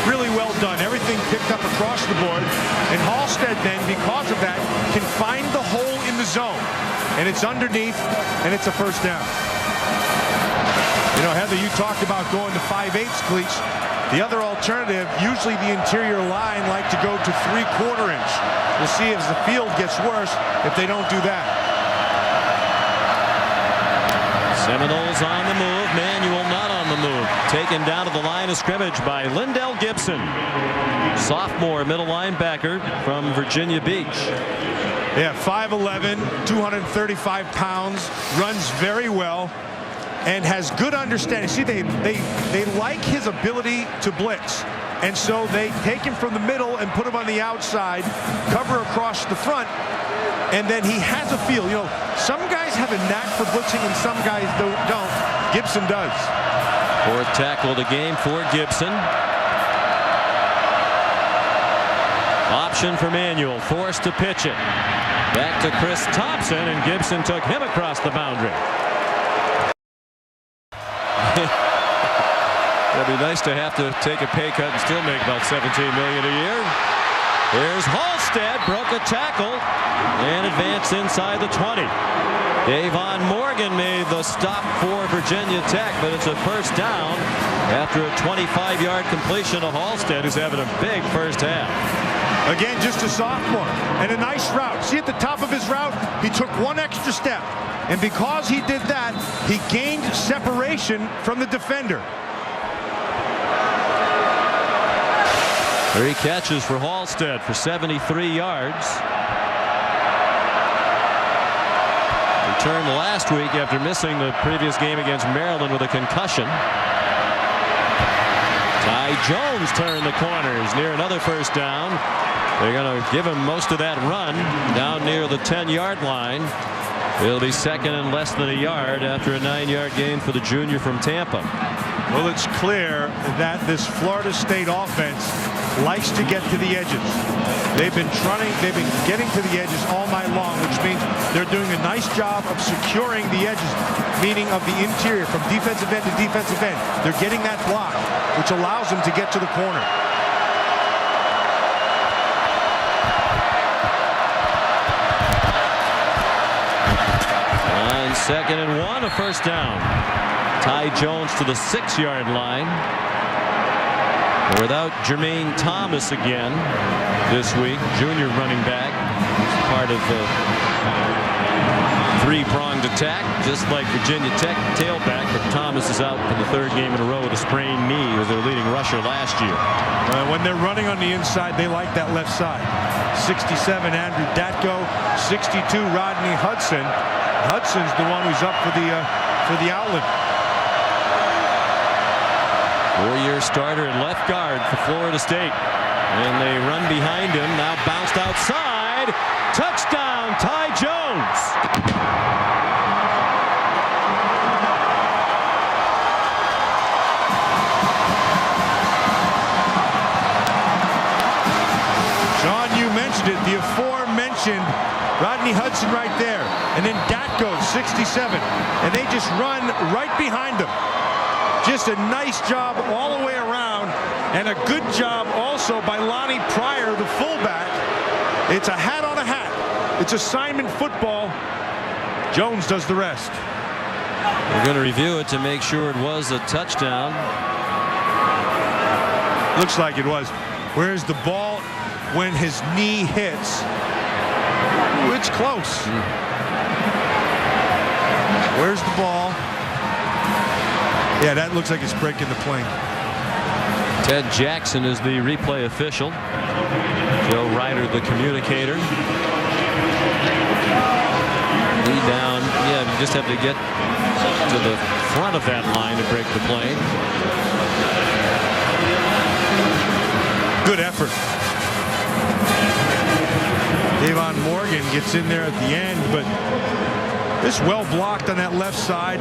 Really well done. Everything picked up across the board. And Halstead then, because of that, can find the hole in the zone. And it's underneath, and it's a first down. You know, Heather, you talked about going to 5/8 cleats. The other alternative, usually the interior line like to go to 3/4 inch. We'll see if the field gets worse if they don't do that. Seminoles on the move. Manuel not on the move. Taken down to the line of scrimmage by Lindell Gibson, sophomore middle linebacker from Virginia Beach. Yeah, 5'11", 235 pounds, runs very well, and has good understanding. See, they like his ability to blitz, and so they take him from the middle and put him on the outside, cover across the front, and then he has a feel. You know, some guys have a knack for blitzing and some guys don't. Gibson does. Fourth tackle of the game for Gibson. option for Manuel, forced to pitch it. Back to Chris Thompson, and Gibson took him across the boundary. It'd be nice to have to take a pay cut and still make about $17 million a year. Here's Halstead, broke a tackle and advanced inside the 20. Davon Morgan made the stop for Virginia Tech, but it's a first down after a 25-yard completion to Halstead, who's having a big first half. Again, just a sophomore, and a nice route. See, at the top of his route, he took one extra step, and because he did that, he gained separation from the defender. 3 catches for Halstead for 73 yards. Returned last week after missing the previous game against Maryland with a concussion. Ty Jones turned the corners near another first down. They're going to give him most of that run down near the 10-yard line. It'll be second and less than a yard after a 9-yard gain for the junior from Tampa. Well, it's clear that this Florida State offense likes to get to the edges. They've been getting to the edges all night long, which means they're doing a nice job of securing the edges, meaning of the interior from defensive end to defensive end. They're getting that block, which allows them to get to the corner. On 2nd and 1, a first down. Ty Jones to the 6-yard line. Without Jermaine Thomas again this week, junior running back, part of the 3-pronged attack, just like Virginia Tech tailback. But Thomas is out for the 3rd game in a row with a sprained knee. He was their leading rusher last year. When they're running on the inside, they like that left side. 67 Andrew Datko, 62 Rodney Hudson. Hudson's the one who's up for the outlet. 4-year starter at left guard for Florida State. And they run behind him. Now bounced outside. Touchdown, Ty Jones. Sean, you mentioned it. The aforementioned Rodney Hudson right there. And then Datko, 67. And they just run right behind him. Just a nice job all the way around, and a good job also by Lonnie Pryor, the fullback. It's a hat on a hat. It's assignment football. Jones does the rest. We're going to review it to make sure it was a touchdown. Looks like it was. Where's the ball when his knee hits? Ooh, it's close. Where's the ball? Yeah, that looks like it's breaking the plane. Ted Jackson is the replay official. Joe Ryder, the communicator. Knee down. Yeah, you just have to get to the front of that line to break the plane. Good effort. Davon Morgan gets in there at the end, but this well blocked on that left side.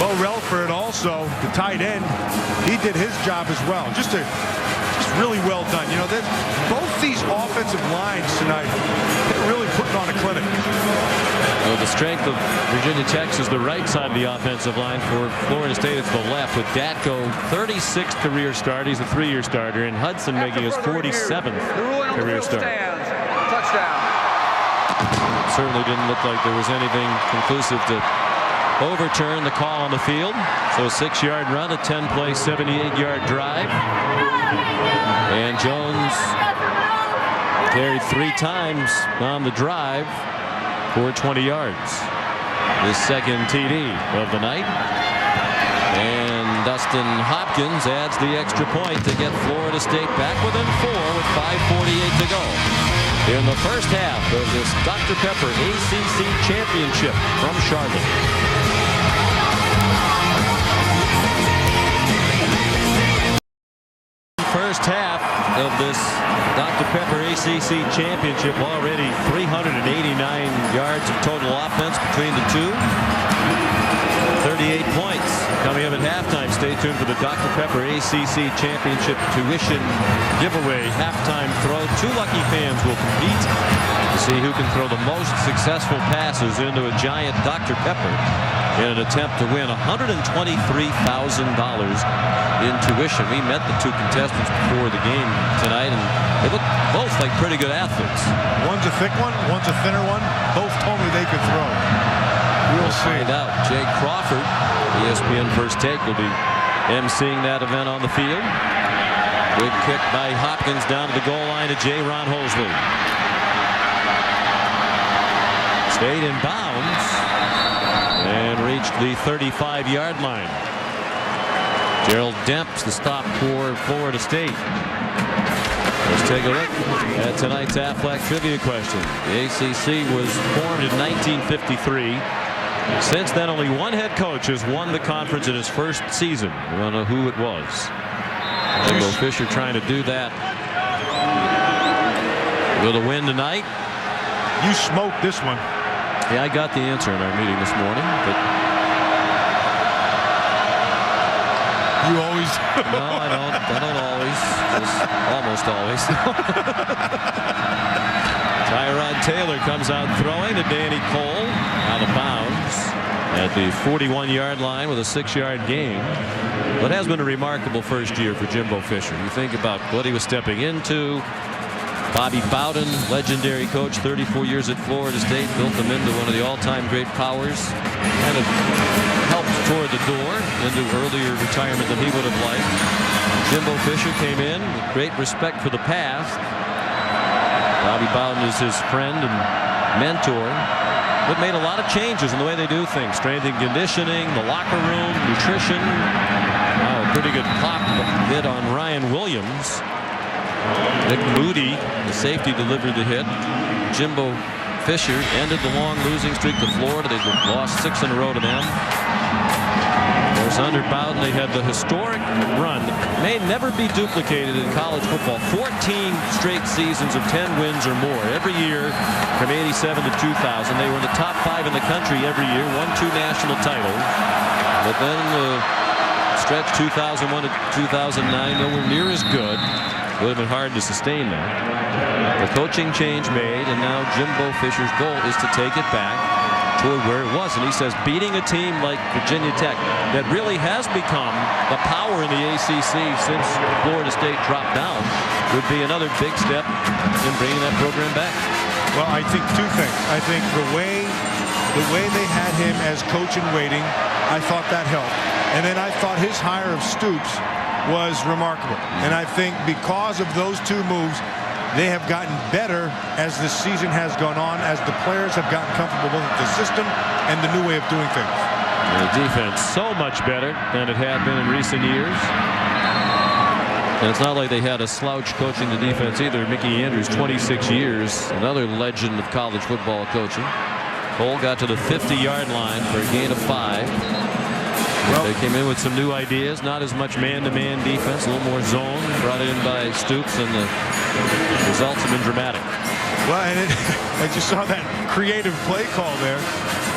Bo Relford also, the tight end, he did his job as well. Just really well done. You know, both these offensive lines tonight, they're really putting on a clinic. Well, the strength of Virginia Tech is the right side of the offensive line. For Florida State, it's the left, with Datko, 36th career start. He's a 3-year starter, and Hudson making his 47th career start. Touchdown. Certainly didn't look like there was anything conclusive to overturn the call on the field. So a 6-yard run, a 10-play, 78-yard drive. And Jones carried 3 times on the drive for 20 yards. His second TD of the night. And Dustin Hopkins adds the extra point to get Florida State back within 4 with 5:48 to go in the first half of this Dr. Pepper ACC Championship from Charlotte. First half of this Dr. Pepper ACC Championship, already 389 yards of total offense between the two. 38 points coming up at halftime. Stay tuned for the Dr. Pepper ACC Championship Tuition Giveaway halftime throw. 2 lucky fans will compete to see who can throw the most successful passes into a giant Dr. Pepper in an attempt to win $123,000 in tuition. We met the 2 contestants before the game tonight, and they look both like pretty good athletes. One's a thick one, one's a thinner one. Both told me they could throw. We'll see. Find out. Jay Crawford, ESPN First Take, will be emceeing that event on the field. Good kick by Hopkins down to the goal line to J-Ron Holsley. Stayed in bounds and reached the 35-yard line. Gerald Demps, the stop for Florida State. Let's take a look at tonight's Aflac trivia question. The ACC was formed in 1953. Since then, only one head coach has won the conference in his first season. We don't know who it was. Jimbo Fisher trying to do that with a win tonight. You smoked this one. Yeah, I got the answer in our meeting this morning, but you always. No, I don't always. Just almost always. Tyrod Taylor comes out throwing to Danny Cole, out of bounds at the 41-yard line with a 6-yard gain. But it has been a remarkable first year for Jimbo Fisher. You think about what he was stepping into. Bobby Bowden, legendary coach, 34 years at Florida State, built them into one of the all-time great powers. Kind of helped toward the door into earlier retirement than he would have liked. Jimbo Fisher came in with great respect for the past. Bobby Bowden is his friend and mentor, but made a lot of changes in the way they do things. Strength and conditioning, the locker room, nutrition. Wow, a pretty good pop hit on Ryan Williams. Nick Moody, the safety, delivered the hit. Jimbo Fisher ended the long losing streak to Florida. They lost 6 in a row to them. Of course, under Bowden, they had the historic run that may never be duplicated in college football. 14 straight seasons of 10 wins or more every year from '87 to 2000. They were in the top 5 in the country every year, won 2 national titles. But then the stretch 2001 to 2009, nowhere near as good. Would have been hard to sustain that. The coaching change made, and now Jimbo Fisher's goal is to take it back toward where it was. And he says beating a team like Virginia Tech that really has become the power in the ACC since Florida State dropped down would be another big step in bringing that program back. Well, I think 2 things. I think the way they had him as coach in waiting, I thought that helped. And then I thought his hire of Stoops was remarkable. And I think because of those 2 moves, they have gotten better as the season has gone on, as the players have gotten comfortable with the system and the new way of doing things. The defense so much better than it had been in recent years. And it's not like they had a slouch coaching the defense either. Mickey Andrews, 26 years, another legend of college football coaching. Cole got to the 50-yard line for a gain of 5. Well, they came in with some new ideas, not as much man-to-man defense, a little more zone, brought in by Stoops, and the results have been dramatic. Well, and I just saw that creative play call there.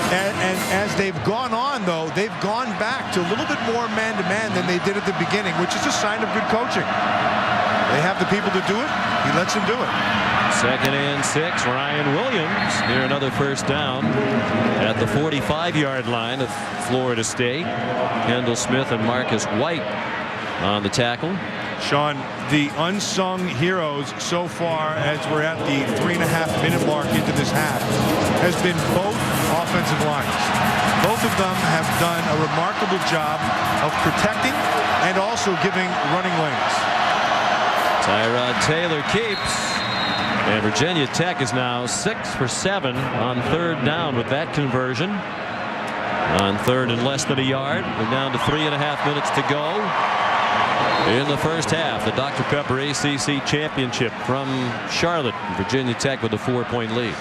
And as they've gone on, though, they've gone back to a little bit more man-to-man than they did at the beginning, which is a sign of good coaching. They have the people to do it. He lets them do it. 2nd and 6. Ryan Williams near another first down at the 45-yard line of Florida State. Kendall Smith and Marcus White on the tackle. Sean, the unsung heroes so far as we're at the 3.5-minute mark into this half has been both offensive lines. Both of them have done a remarkable job of protecting and also giving running lanes. Tyrod Taylor keeps. And Virginia Tech is now 6 for 7 on 3rd down with that conversion. On 3rd and less than a yard. We're down to 3.5 minutes to go in the first half. The Dr. Pepper ACC Championship from Charlotte. Virginia Tech with a 4-point lead.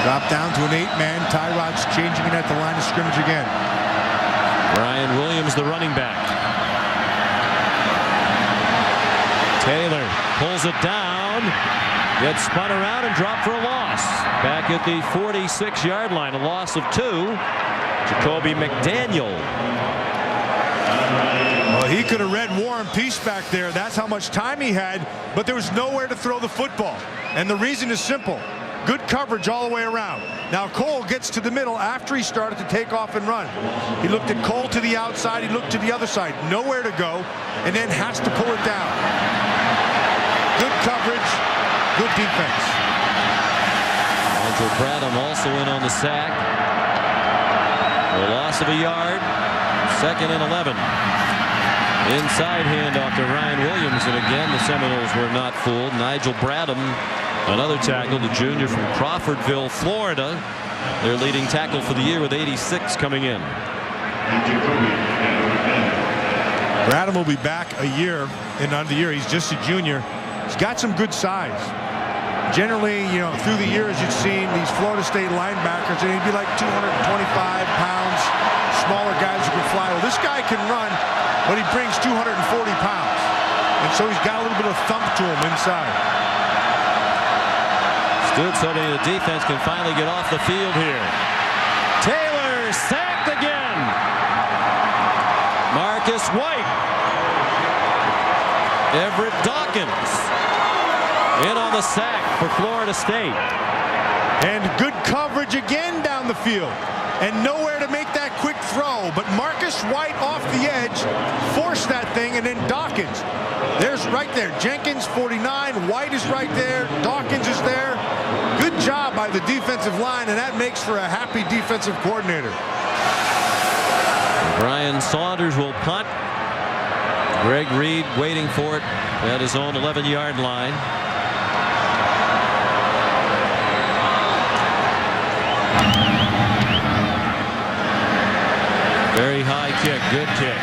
Drop down to an 8-man. Tyrod's changing it at the line of scrimmage again. Ryan Williams, the running back. Taylor pulls it down, gets spun around and dropped for a loss. Back at the 46-yard line, a loss of 2. Jacoby McDaniel. Well, he could have read War and Peace back there. That's how much time he had, but there was nowhere to throw the football. And the reason is simple. Good coverage all the way around. Now Cole gets to the middle after he started to take off and run. He looked at Cole to the outside, he looked to the other side, nowhere to go, and then has to pull it down. Good coverage, good defense. Nigel Bradham also in on the sack. A loss of a yard. 2nd and 11. Inside handoff to Ryan Williams, and again the Seminoles were not fooled. Nigel Bradham, another tackle, the junior from Crawfordville, Florida. Their leading tackle for the year with 86 coming in. Bradham will be back a year and under the year. He's just a junior. He's got some good size. Generally, you know, through the years you've seen these Florida State linebackers, and he'd be like 225 pounds, smaller guys who can fly. Well, this guy can run, but he brings 240 pounds. And so he's got a little bit of thump to him inside. Stoops hoping the defense can finally get off the field here. Taylor sacked again. Marcus White. Everett Dawkins in on the sack for Florida State. And good coverage again down the field. And nowhere to make that quick throw. But Marcus White off the edge forced that thing, and then Dawkins. There's right there. Jenkins, 49. White is right there. Dawkins is there. Good job by the defensive line, and that makes for a happy defensive coordinator. Brian Saunders will punt. Greg Reed waiting for it at his own 11-yard line. Very high kick, good kick.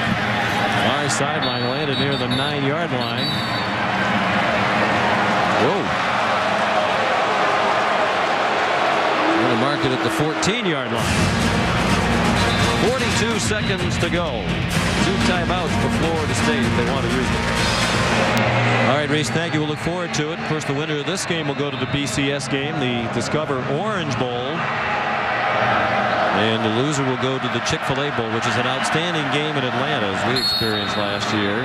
Far sideline, landed near the 9-yard line. Whoa. Going to mark it at the 14-yard line. 42 seconds to go. 2 timeouts for Florida State if they want to use it. All right, Reese, thank you. We'll look forward to it. Of course, the winner of this game will go to the BCS game, the Discover Orange Bowl. And the loser will go to the Chick-fil-A Bowl, which is an outstanding game in Atlanta, as we experienced last year.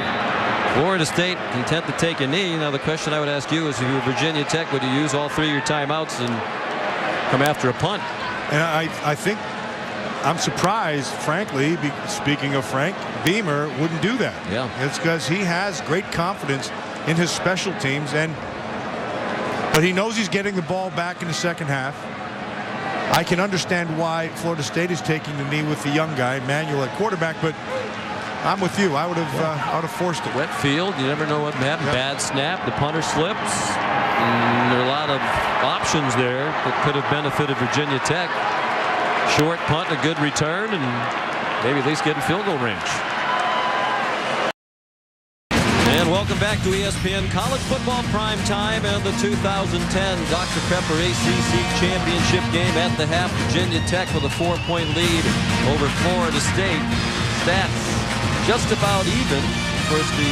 Florida State content to take a knee. Now, the question I would ask you is, if you were Virginia Tech, would you use all 3 of your timeouts and come after a punt? And I think I'm surprised, frankly, speaking of Frank, Beamer wouldn't do that. Yeah. It's because he has great confidence in his special teams, but he knows he's getting the ball back in the second half. I can understand why Florida State is taking the knee with the young guy, Manuel, at quarterback, but I'm with you. I would have forced it. Wet field, you never know what can happen. Yep. Bad snap, the punter slips. And there are a lot of options there that could have benefited Virginia Tech. Short punt, a good return, and maybe at least get in field goal range. And welcome back to ESPN College Football Prime Time and the 2010 Dr. Pepper ACC Championship game. At the half, Virginia Tech with a 4-point lead over Florida State. Stats just about even. Of course, the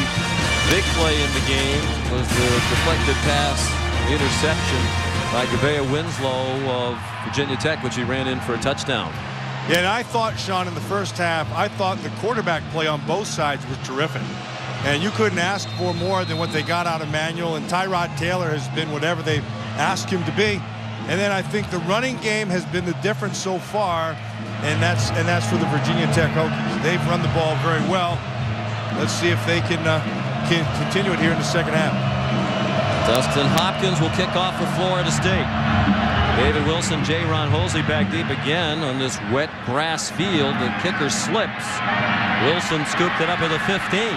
big play in the game was the deflected pass interception by Gavea Winslow of Virginia Tech, which he ran in for a touchdown. Yeah, and I thought, Sean, in the first half, I thought the quarterback play on both sides was terrific. And you couldn't ask for more than what they got out of Manuel. And Tyrod Taylor has been whatever they asked him to be. And then I think the running game has been the difference so far. And that's for the Virginia Tech Hokies. They've run the ball very well. Let's see if they can continue it here in the second half. Dustin Hopkins will kick off for Florida State. David Wilson, J-Ron Holsey back deep again on this wet grass field. The kicker slips. Wilson scooped it up at the 15.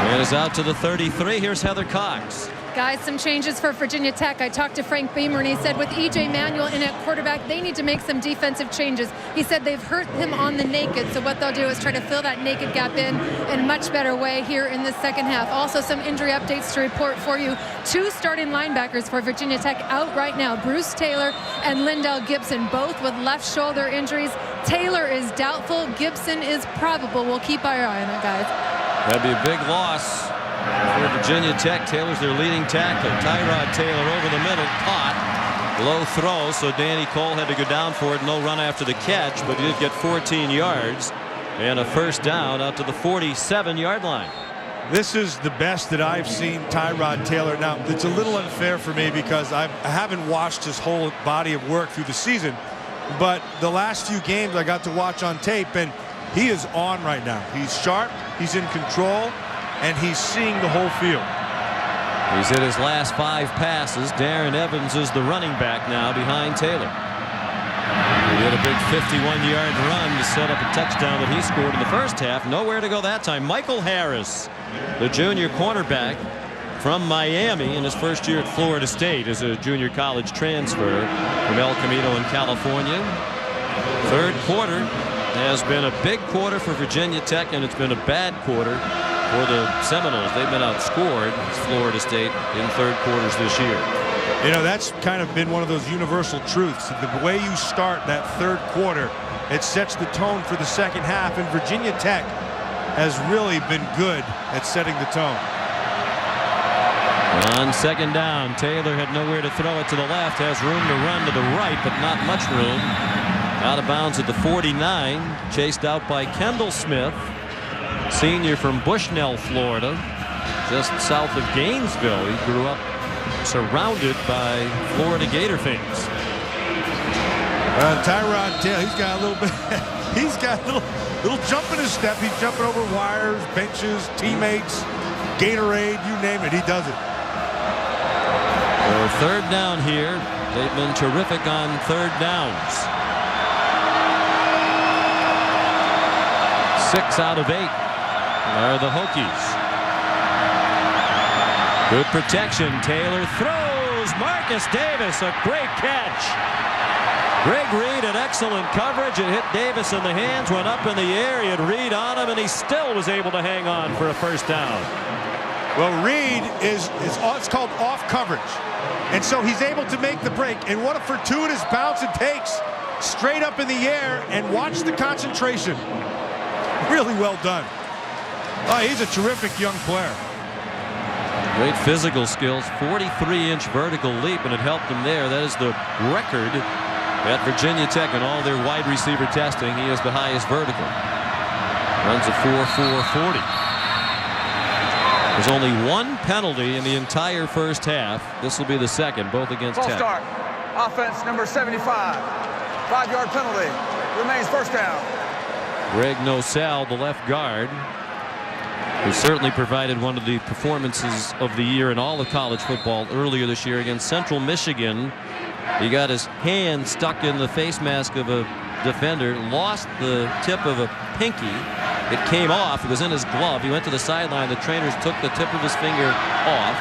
And is out to the 33. Here's Heather Cox. Guys, some changes for Virginia Tech. I talked to Frank Beamer, and he said with E.J. Manuel in at quarterback, they need to make some defensive changes. He said they've hurt him on the naked, so what they'll do is try to fill that naked gap in a much better way here in the second half. Also, some injury updates to report for you. 2 starting linebackers for Virginia Tech out right now, Bruce Taylor and Lindell Gibson, both with left shoulder injuries. Taylor is doubtful. Gibson is probable. We'll keep our eye on it, guys. That'd be a big loss for Virginia Tech. Taylor's their leading tackler. Tyrod Taylor over the middle, caught. Low throw, so Danny Cole had to go down for it. No run after the catch, but he did get 14 yards and a first down out to the 47-yard line. This is the best that I've seen Tyrod Taylor. Now, it's a little unfair for me because I haven't watched his whole body of work through the season, but the last few games I got to watch on tape, and he is on right now. He's sharp, he's in control, and he's seeing the whole field. He's hit his last 5 passes. Darren Evans is the running back now behind Taylor. He had a big 51-yard run to set up a touchdown that he scored in the first half. Nowhere to go that time. Michael Harris, the junior cornerback from Miami in his first year at Florida State as a junior college transfer from El Camino in California. Third quarter has been a big quarter for Virginia Tech, and it's been a bad quarter for the Seminoles. They've been outscored Florida State in third quarters this year. You know, that's kind of been one of those universal truths. The way you start that third quarter, it sets the tone for the second half, and Virginia Tech has really been good at setting the tone. On second down, Taylor had nowhere to throw it to the left, has room to run to the right, but not much room. Out of bounds at the 49, chased out by Kendall Smith, senior from Bushnell, Florida, just south of Gainesville. He grew up surrounded by Florida Gator fans. Tyrod Taylor, he's got a little bit, he's got a little jump in his step. He's jumping over wires, benches, teammates, Gatorade, you name it, he does it. For third down here, they've been terrific on third downs. 6 out of 8 are the Hokies. Good protection. Taylor throws. Marcus Davis, a great catch. Greg Reed had excellent coverage. It hit Davis in the hands, went up in the air. He had Reed on him, and he still was able to hang on for a first down. Well, Reed it's called off coverage, and so he's able to make the break. And what a fortuitous bounce it takes, straight up in the air, and watch the concentration. Really well done. Oh, he's a terrific young player. Great physical skills, 43-inch vertical leap, and it helped him there. That is the record at Virginia Tech in all their wide receiver testing. He is the highest vertical. Runs a 4.440. There's only 1 penalty in the entire first half. This will be the second, both against False Tech. start. Offense number 75. 5-yard penalty. Remains first down. Greg Nosal, the left guard, who certainly provided one of the performances of the year in all of college football earlier this year against Central Michigan. He got his hand stuck in the face mask of a defender, lost the tip of a pinky. It came off. It was in his glove. He went to the sideline. The trainers took the tip of his finger off.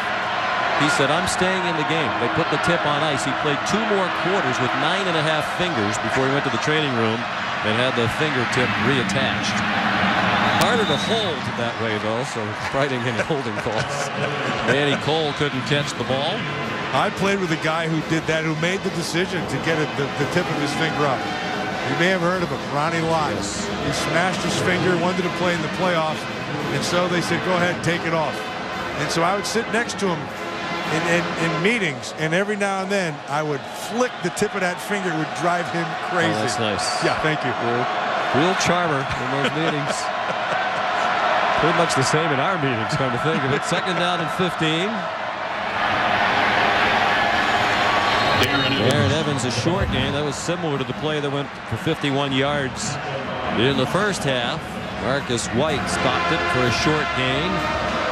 He said, "I'm staying in the game." They put the tip on ice. He played 2 more quarters with 9.5 fingers before he went to the training room and had the fingertip reattached. Harder to hold that way, though, so fighting any holding calls. Danny Cole couldn't catch the ball. I played with a guy who did that, who made the decision to get the tip of his finger up. You may have heard of him, Ronnie Lott. Yes. He smashed his finger, wanted to play in the playoffs, and so they said, "Go ahead, take it off." And so I would sit next to him in meetings, and every now and then I would flick the tip of that finger. It would drive him crazy. Oh, that's nice. Yeah, thank you. Real charmer in those meetings. Pretty much the same in our meetings, come to think of it. Second down and 15. Darren Evans, a short gain. That was similar to the play that went for 51 yards in the first half. Marcus White stopped it for a short gain.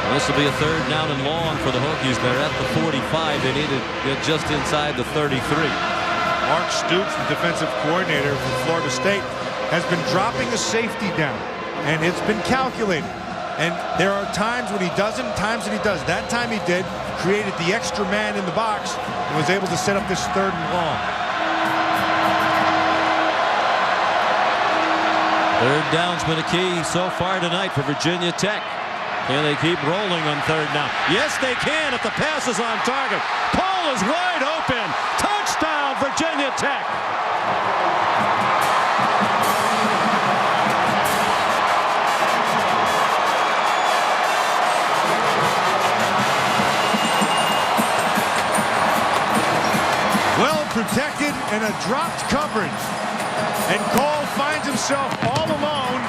And this will be a third down and long for the Hokies. They're at the 45. They need to get just inside the 33. Mark Stoops, the defensive coordinator for Florida State, has been dropping a safety down, and it's been calculated. And there are times when he doesn't, times that he does. That time he did. created the extra man in the box and was able to set up this 3rd and long. 3rd down's been a key so far tonight for Virginia Tech. Can they keep rolling on 3rd down? Yes, they can if the pass is on target. Cole is wide open. Touchdown, Virginia Tech. Well protected and a dropped coverage. And Cole finds himself all alone.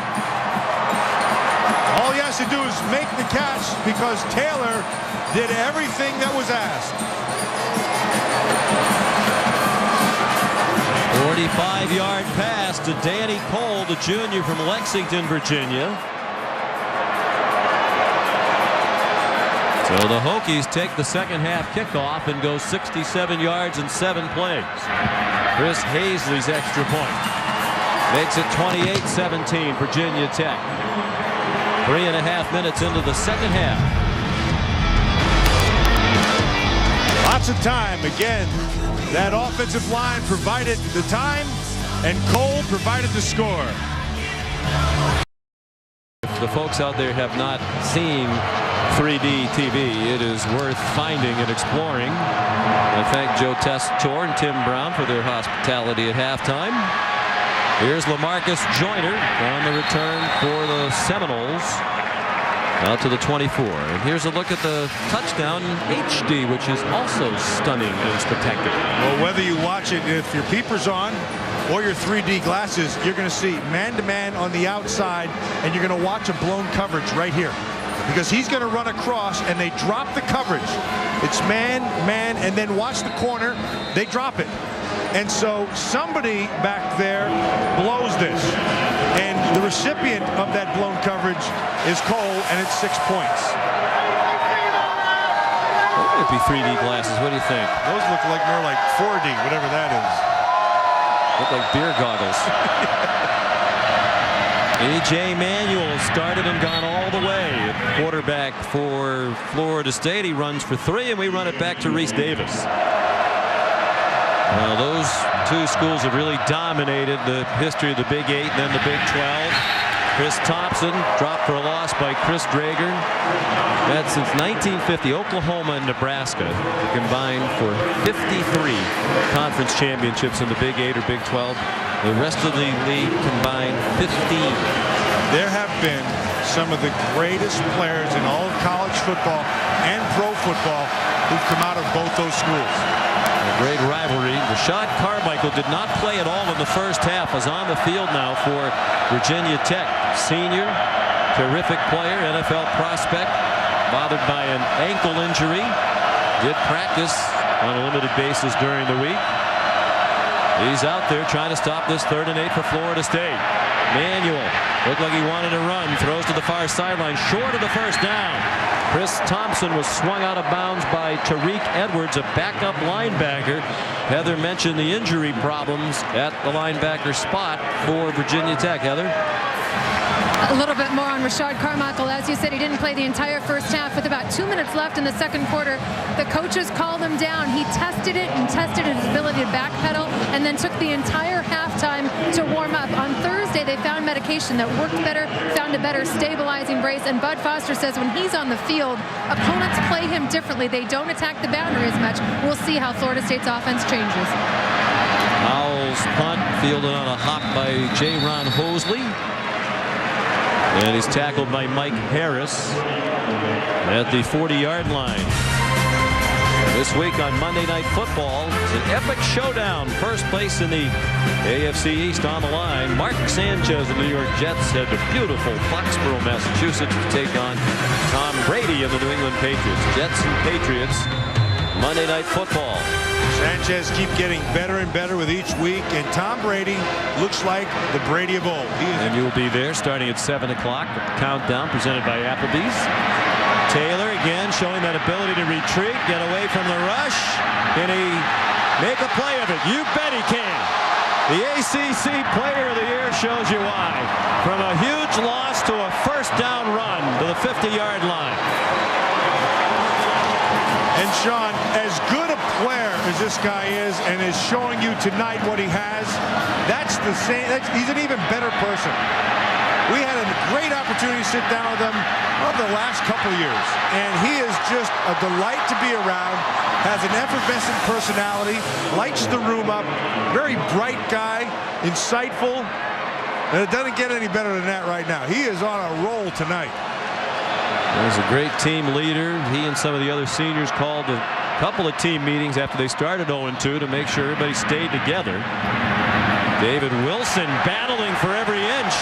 All he has to do is make the catch because Taylor did everything that was asked. 45-yard pass to Danny Cole, the junior from Lexington, Virginia. So the Hokies take the second half kickoff and go 67 yards in 7 plays. Chris Hazley's extra point makes it 28-17 Virginia Tech. 3.5 minutes into the second half. Lots of time. Again, that offensive line provided the time, and Cole provided the score. If the folks out there have not seen 3D TV, it is worth finding and exploring. I thank Joe Tessitore and Tim Brown for their hospitality at halftime. Here's LaMarcus Joyner on the return for the Seminoles out to the 24. And here's a look at the touchdown HD, which is also stunning and spectacular. Well, whether you watch it, if your peepers on or your 3D glasses, you're going to see man-to-man on the outside, and you're going to watch a blown coverage right here. Because he's going to run across, and they drop the coverage. It's man, man, and then watch the corner. They drop it. And so somebody back there blows this. And the recipient of that blown coverage is Cole, and it's 6 points. That might be 3D glasses. What do you think? Those look like more like 4D, whatever that is. Look like beer goggles. A.J. Manuel started and gone all the way. Quarterback for Florida State. He runs for 3, and we run it back to Reese Davis. Well, those two schools have really dominated the history of the Big 8 and then the Big 12. Chris Thompson dropped for a loss by Chris Drager. That's since 1950. Oklahoma and Nebraska combined for 53 conference championships in the Big 8 or Big 12. The rest of the league combined 15. There have been some of the greatest players in all of college football and pro football who've come out of both those schools. A great rivalry. Rashad Carmichael did not play at all in the first half. Is on the field now for Virginia Tech. Senior, terrific player, NFL prospect, bothered by an ankle injury. Did practice on a limited basis during the week. He's out there trying to stop this 3rd and 8 for Florida State. Manuel looked like he wanted to run. Throws to the far sideline, short of the first down. Chris Thompson was swung out of bounds by Tariq Edwards, a backup linebacker. Heather mentioned the injury problems at the linebacker spot for Virginia Tech. Heather? A little bit more on Rashad Carmichael. As you said, he didn't play the entire first half. With about 2 minutes left in the second quarter, the coaches called him down. He tested it and tested his ability to backpedal, and then took the entire halftime to warm up. On Thursday, they found medication that worked better, found a better stabilizing brace, and Bud Foster says when he's on the field, opponents play him differently. They don't attack the boundary as much. We'll see how Florida State's offense changes. Howell's punt fielded on a hop by J-Ron Hosley. And he's tackled by Mike Harris at the 40-yard line. This week on Monday Night Football, it's an epic showdown. First place in the AFC East on the line. Mark Sanchez of the New York Jets head to beautiful Foxborough, Massachusetts to take on Tom Brady of the New England Patriots. Jets and Patriots, Monday Night Football. Sanchez keep getting better and better with each week, and Tom Brady looks like the Brady of old. And you'll be there starting at 7 o'clock. Countdown presented by Applebee's. Taylor again showing that ability to retreat, get away from the rush. Can he make a play of it? You bet he can. The ACC Player of the Year shows you why. From a huge loss to a first down run to the 50-yard line. And this guy is and is showing you tonight what he has, that's the same. He's an even better person. We had a great opportunity to sit down with him over the last couple years, and he is just a delight to be around, has an effervescent personality, lights the room up, very bright guy, insightful, and it doesn't get any better than that right now. He is on a roll tonight. He's a great team leader. He and some of the other seniors called a couple of team meetings after they started 0-2 to make sure everybody stayed together. David Wilson battling for every inch.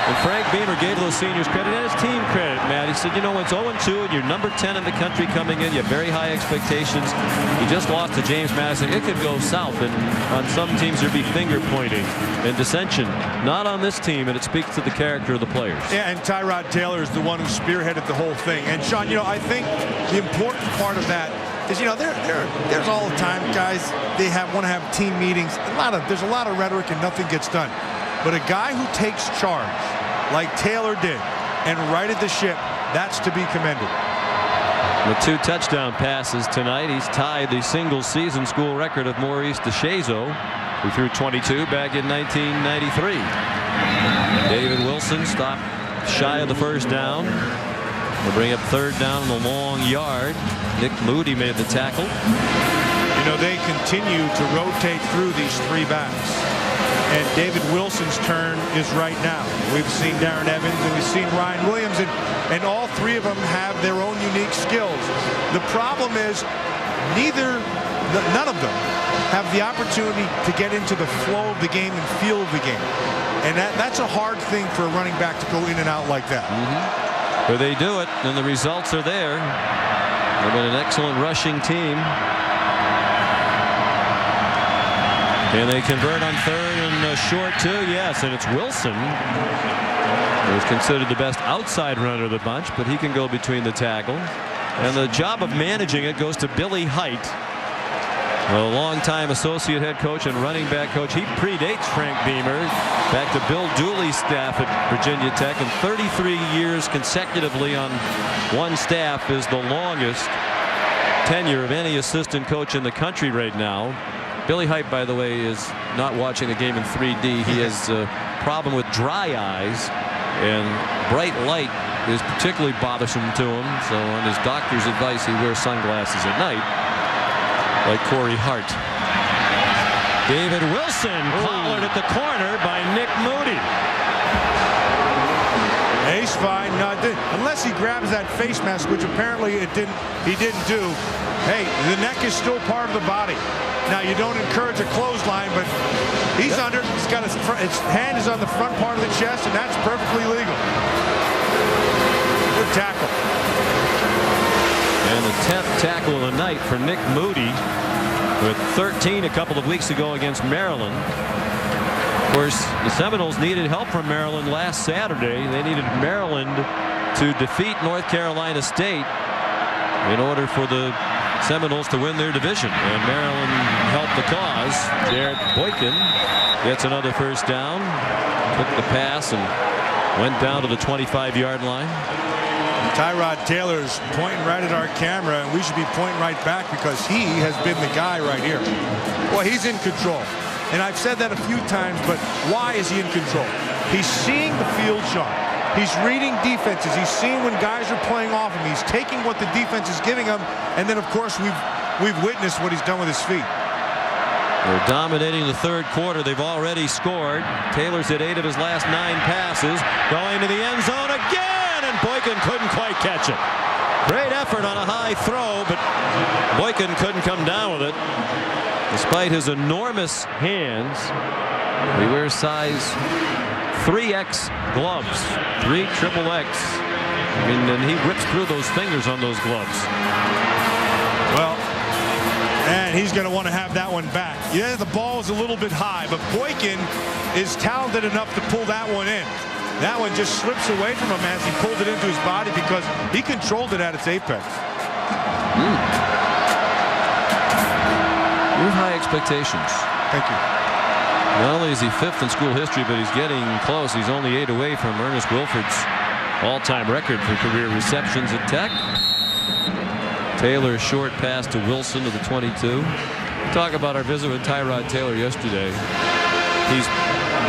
And Frank Beamer gave those seniors credit and his team credit, Matt. He said, you know, it's 0-2 and you're number 10 in the country coming in. You have very high expectations. You just lost to James Madison. It could go south, and on some teams there'd be finger pointing and dissension. Not on this team, and it speaks to the character of the players. Yeah, and Tyrod Taylor is the one who spearheaded the whole thing. And Sean, you know, I think the important part of that is, you know, there's all the time guys, they want to have team meetings. There's a lot of rhetoric and nothing gets done. But a guy who takes charge like Taylor did and righted the ship, that's to be commended. With 2 touchdown passes tonight, he's tied the single season school record of Maurice DeShazo, who threw 22 back in 1993. David Wilson stopped shy of the first down. They'll bring up 3rd down on the long yard. Nick Moody made the tackle. You know, they continue to rotate through these 3 backs. And David Wilson's turn is right now. We've seen Darren Evans and we've seen Ryan Williams, and all 3 of them have their own unique skills. The problem is none of them have the opportunity to get into the flow of the game and feel of the game. And that's a hard thing for a running back to go in and out like that. But they do it, and the results are there. They've been an excellent rushing team. And they convert on 3rd and short too. Yes, and it's Wilson, who's considered the best outside runner of the bunch, but he can go between the tackles. And the job of managing it goes to Billy Height, a longtime associate head coach and running back coach. He predates Frank Beamer, back to Bill Dooley's staff at Virginia Tech, and 33 years consecutively on one staff is the longest tenure of any assistant coach in the country right now. Billy Height, by the way, is not watching the game in 3D. He has a problem with dry eyes, and bright light is particularly bothersome to him. So on his doctor's advice, he wears sunglasses at night, like Corey Hart. David Wilson collared at the corner by Nick Moody. He's fine. No, unless he grabs that face mask, which apparently he didn't do. Hey, the neck is still part of the body. Now, you don't encourage a clothesline, but he's under. He's got his hand is on the front part of the chest, and that's perfectly legal. Good tackle. And the 10th tackle of the night for Nick Moody, with 13 a couple of weeks ago against Maryland. Of course, the Seminoles needed help from Maryland last Saturday. They needed Maryland to defeat North Carolina State in order for the Seminoles to win their division, and Maryland helped the cause. Jarrett Boykin gets another first down, took the pass and went down to the 25-yard line. Tyrod Taylor's pointing right at our camera, and we should be pointing right back because he has been the guy right here. Well, he's in control, and I've said that a few times, but why is he in control? He's seeing the field, Sean. He's reading defenses. He's seeing when guys are playing off him. He's taking what the defense is giving him, and then of course we've witnessed what he's done with his feet. They're dominating the 3rd quarter. They've already scored. Taylor's hit 8 of his last 9 passes, going to the end zone again, and Boykin couldn't quite catch it. Great effort on a high throw, but Boykin couldn't come down with it despite his enormous hands. He wears size 3X gloves, 3 XXX. I mean, and he rips through those fingers on those gloves. Well, and he's going to want to have that one back. Yeah, the ball is a little bit high, but Boykin is talented enough to pull that one in. That one just slips away from him as he pulled it into his body because he controlled it at its apex. You have high expectations. Thank you. Not only is he 5th in school history, but he's getting close. He's only 8 away from Ernest Wilford's all-time record for career receptions at Tech. Taylor short pass to Wilson to the 22. Talk about our visit with Tyrod Taylor yesterday. He's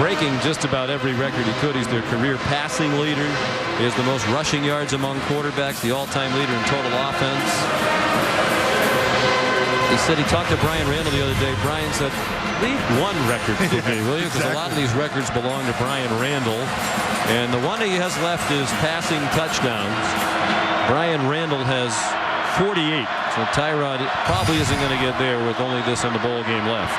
breaking just about every record he could. He's their career passing leader. He has the most rushing yards among quarterbacks, the all-time leader in total offense. He said he talked to Brian Randall the other day. Brian said, leave one record to me, will you? Because a lot of these records belong to Brian Randall. And the one he has left is passing touchdowns. Brian Randall has 48. So Tyrod probably isn't going to get there with only this in the bowl game left.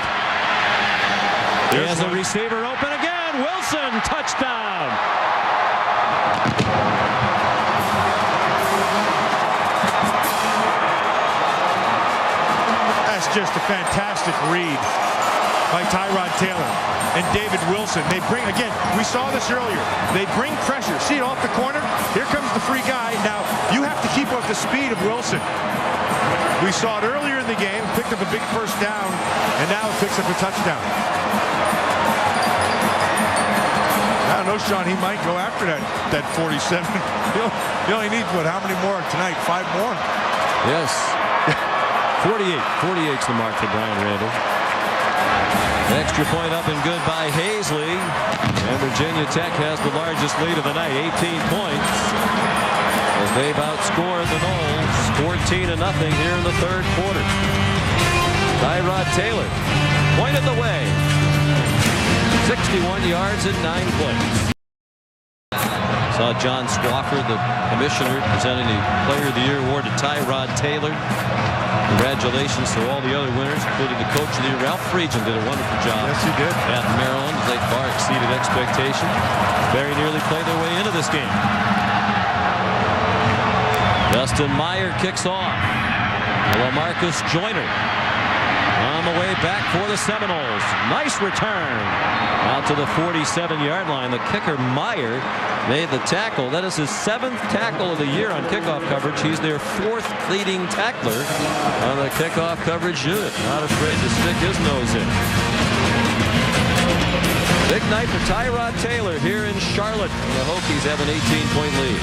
He has a receiver open again. Wilson, touchdown. That's just a fantastic read by Tyrod Taylor and David Wilson. They bring, again, we saw this earlier. They bring pressure. See it off the corner? Here comes the free guy. Now, you have to keep up the speed of Wilson. We saw it earlier in the game, picked up a big first down, and now it picks up a touchdown. I don't know, Sean, he might go after that 47. He only needs, what, how many more tonight? 5 more? Yes. 48. 48's the mark for Brian Randall. Extra point up and good by Hazley. And Virginia Tech has the largest lead of the night, 18 points. As they've outscored the Noles 14-0 here in the third quarter. Tyrod Taylor pointed the way. 61 yards in 9 plays. Saw John Swofford, the commissioner, presenting the Player of the Year award to Tyrod Taylor. Congratulations to all the other winners, including the Coach of the Year. Ralph Friedgen did a wonderful job. Yes, he did. At Maryland, they far exceeded expectation. Very nearly played their way into this game. Justin Meyer kicks off. LaMarcus Joyner on the way back for the Seminoles. Nice return out to the 47-yard line. The kicker Meyer made the tackle. That is his 7th tackle of the year on kickoff coverage. He's their 4th leading tackler on the kickoff coverage unit. Not afraid to stick his nose in. Big night for Tyrod Taylor here in Charlotte. The Hokies have an 18-point lead.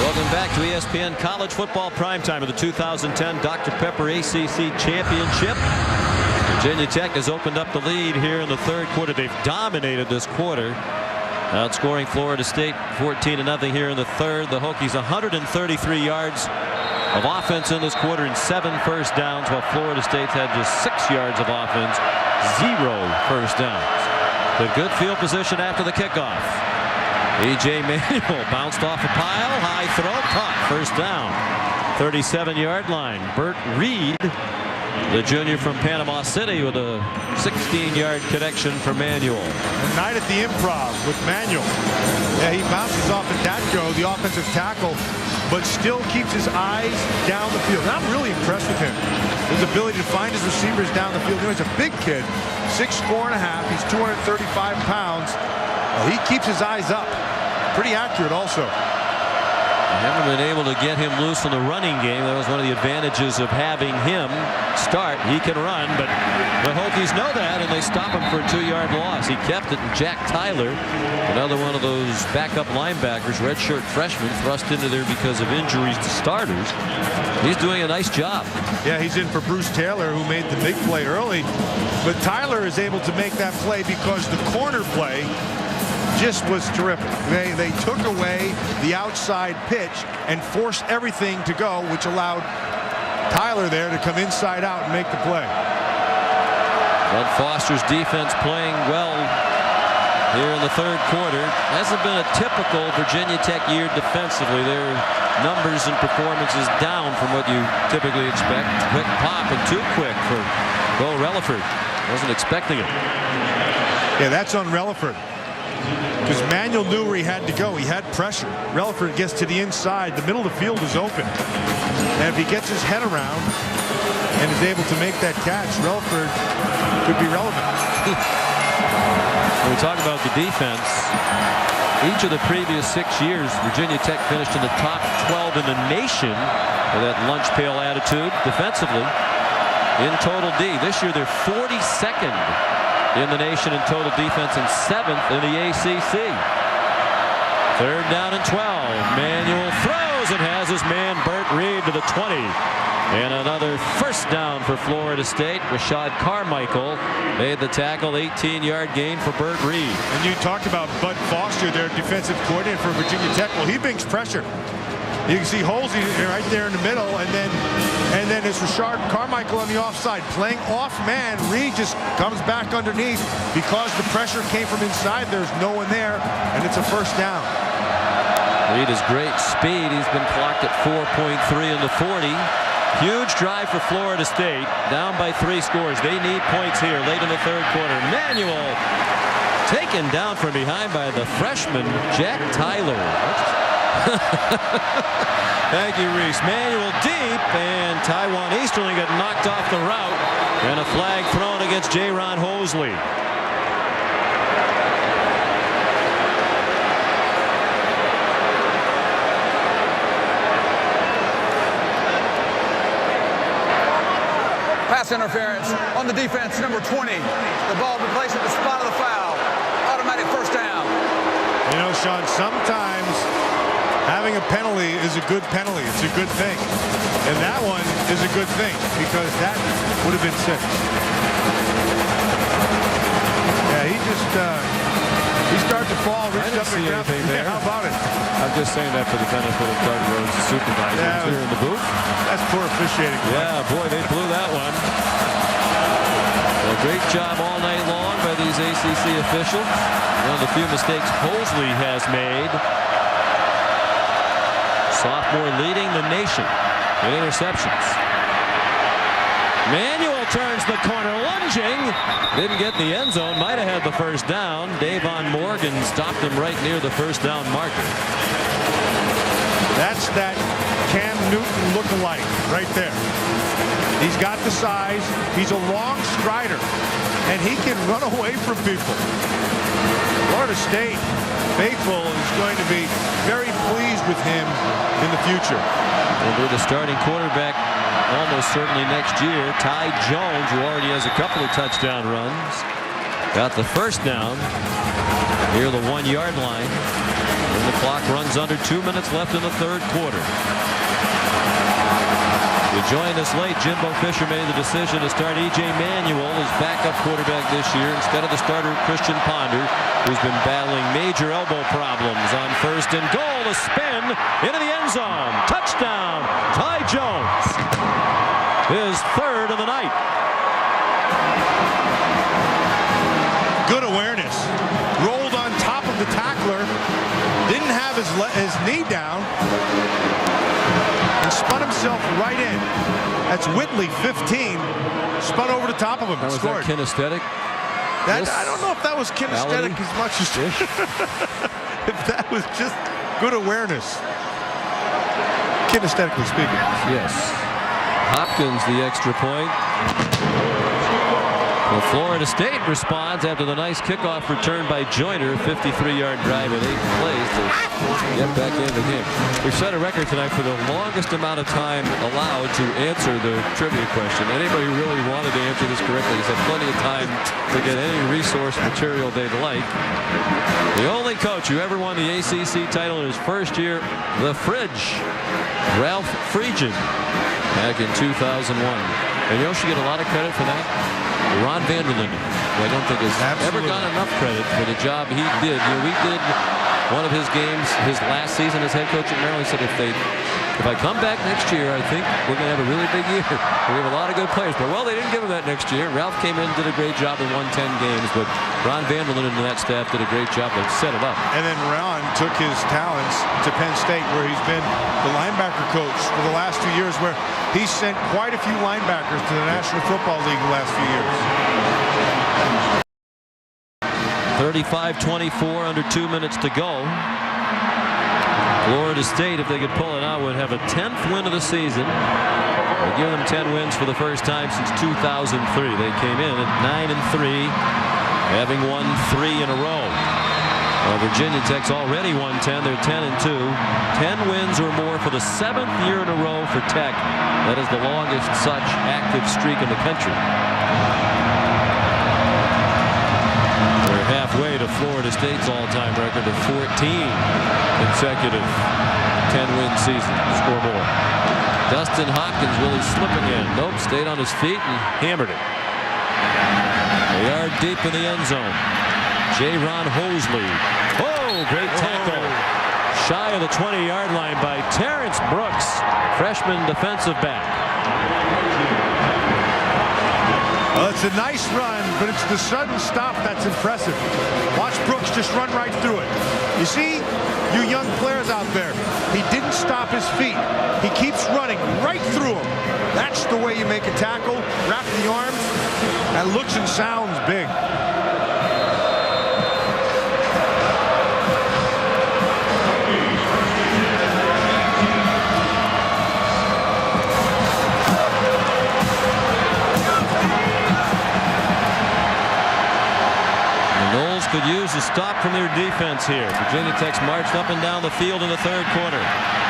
Welcome back to ESPN College Football Primetime of the 2010 Dr. Pepper ACC Championship. Virginia Tech has opened up the lead here in the third quarter. They've dominated this quarter, outscoring Florida State 14-0 here in the third. The Hokies 133 yards of offense in this quarter and 7 first downs, while Florida State had just 6 yards of offense, 0 first downs. The good field position after the kickoff. E.J. Manuel bounced off a pile, high throw, caught, first down. 37-yard line. Burt Reed, the junior from Panama City, with a 16-yard connection for Manuel. A night at the Improv with Manuel. Yeah, he bounces off of Datko, the offensive tackle, but still keeps his eyes down the field. And I'm really impressed with him. His ability to find his receivers down the field. You know, he's a big kid, 6'4.5". He's 235 pounds. He keeps his eyes up. Pretty accurate also. I haven't been able to get him loose in the running game. That was one of the advantages of having him start. He can run, but the Hokies know that, and they stop him for a 2-yard loss. He kept it, and Jack Tyler, another one of those backup linebackers, redshirt freshman, thrust into there because of injuries to starters. He's doing a nice job. Yeah, he's in for Bruce Taylor, who made the big play early. But Tyler is able to make that play because the corner play just was terrific. They took away the outside pitch and forced everything to go, which allowed Tyler there to come inside out and make the play. Bud Foster's defense playing well here in the third quarter. Hasn't been a typical Virginia Tech year defensively. Their numbers and performances down from what you typically expect. Quick pop and too quick for Bo Relaford. Wasn't expecting it. Yeah, that's on Relaford. Because Manuel knew where he had to go. He had pressure. Relaford gets to the inside. The middle of the field is open. And if he gets his head around and is able to make that catch, Relaford could be relevant. When we talk about the defense, each of the previous 6 years, Virginia Tech finished in the top 12 in the nation with that lunch pail attitude defensively in total D. This year, they're 42nd in the nation in total defense and 7th in the ACC. Third down and 12. Manuel throws throws and has his man Burt Reed to the 20. And another first down for Florida State. Rashad Carmichael made the tackle. 18-yard gain for Burt Reed. And you talked about Bud Foster, their defensive coordinator for Virginia Tech. Well, he brings pressure. You can see Holsey right there in the middle, and then it's Rashad Carmichael on the offside playing off man. Reed just comes back underneath because the pressure came from inside. There's no one there, and it's a first down. Reed has great speed. He's been clocked at 4.3 in the 40. Huge drive for Florida State. Down by 3 scores. They need points here late in the third quarter. Manuel taken down from behind by the freshman Jack Tyler. Thank you, Reese. Manuel deep, and Taiwan Easterling got knocked off the route, and a flag thrown against Jaron Hosley. Pass interference on the defense, number 20. The ball be placed at the spot of the foul. Automatic first down. You know, Sean, sometimes having a penalty is a good penalty. It's a good thing. And that one is a good thing because that would have been 6. Yeah, he started to fall. I didn't see anything there. Yeah, how about it? I'm just saying that for the benefit of Doug Rhodes, the supervisor here in the booth. That's poor officiating. Yeah, boy, they blew that one. Well, great job all night long by these ACC officials. One of the few mistakes Hosley has made. Sophomore leading the nation in interceptions. Manuel turns the corner, lunging. Didn't get the end zone. Might have had the first down. Davon Morgan stopped him right near the first down marker. That's that Cam Newton look-alike right there. He's got the size. He's a long strider, and he can run away from people. Florida State faithful is going to be very pleased with him in the future. Will be the starting quarterback almost certainly next year. Ty Jones, who already has a couple of touchdown runs, got the first down near the 1-yard line. And the clock runs under 2 minutes left in the third quarter. You joined us late. Jimbo Fisher made the decision to start E.J. Manuel as backup quarterback this year instead of the starter Christian Ponder, who's been battling major elbow problems. On first and goal, a spin into the end zone. Touchdown, Ty Jones. His third of the night. Good awareness. Rolled on top of the tackler. Didn't have his knee down. And spun himself right in. That's Whitley, 15. Spun over the top of him and scored. Was that kinesthetic? I don't know if that was kinesthetic as much as if that was just good awareness. Kinesthetically speaking. Yes. Hopkins the extra point. Well, Florida State responds after the nice kickoff return by Joyner. 53-yard drive in 8 plays to get back in the game. We've set a record tonight for the longest amount of time allowed to answer the trivia question. Anybody who really wanted to answer this correctly has had plenty of time to get any resource material they'd like. The only coach who ever won the ACC title in his first year, the Fridge, Ralph Friedgen, back in 2001. And you should get a lot of credit for that. Ron Vanderlinden, who I don't think has ever gotten enough credit for the job he did. You know, we did one of his games his last season as head coach at Maryland. He said if I come back next year, I think we're going to have a really big year. We have a lot of good players. But, well, they didn't give him that next year. Ralph came in and did a great job and won 10 games. But Ron Vanderlinden and that staff did a great job to set it up. And then Ron took his talents to Penn State, where he's been the linebacker coach for the last 2 years, where he's sent quite a few linebackers to the National Football League the last few years. 35-24, under 2 minutes to go. Florida State, if they could pull it out, would have a 10th win of the season. They give them 10 wins for the first time since 2003. They came in at 9-3, having won 3 in a row. Well, Virginia Tech's already won 10. They're 10-2. 10 wins or more for the 7th year in a row for Tech. That is the longest such active streak in the country. Halfway to Florida State's all-time record of 14 consecutive 10-win season. Score more. Dustin Hopkins really slipping in. Nope, stayed on his feet and hammered it. A yard deep in the end zone. J-Ron Hosley. Oh, great tackle. Shy of the 20-yard line by Terrence Brooks, freshman defensive back. Well, it's a nice run, but it's the sudden stop that's impressive. Watch Brooks just run right through it. You see, you young players out there, he didn't stop his feet. He keeps running right through them. That's the way you make a tackle. Wrap the arms. That looks and sounds big. Could use a stop from their defense here. Virginia Tech's marched up and down the field in the third quarter.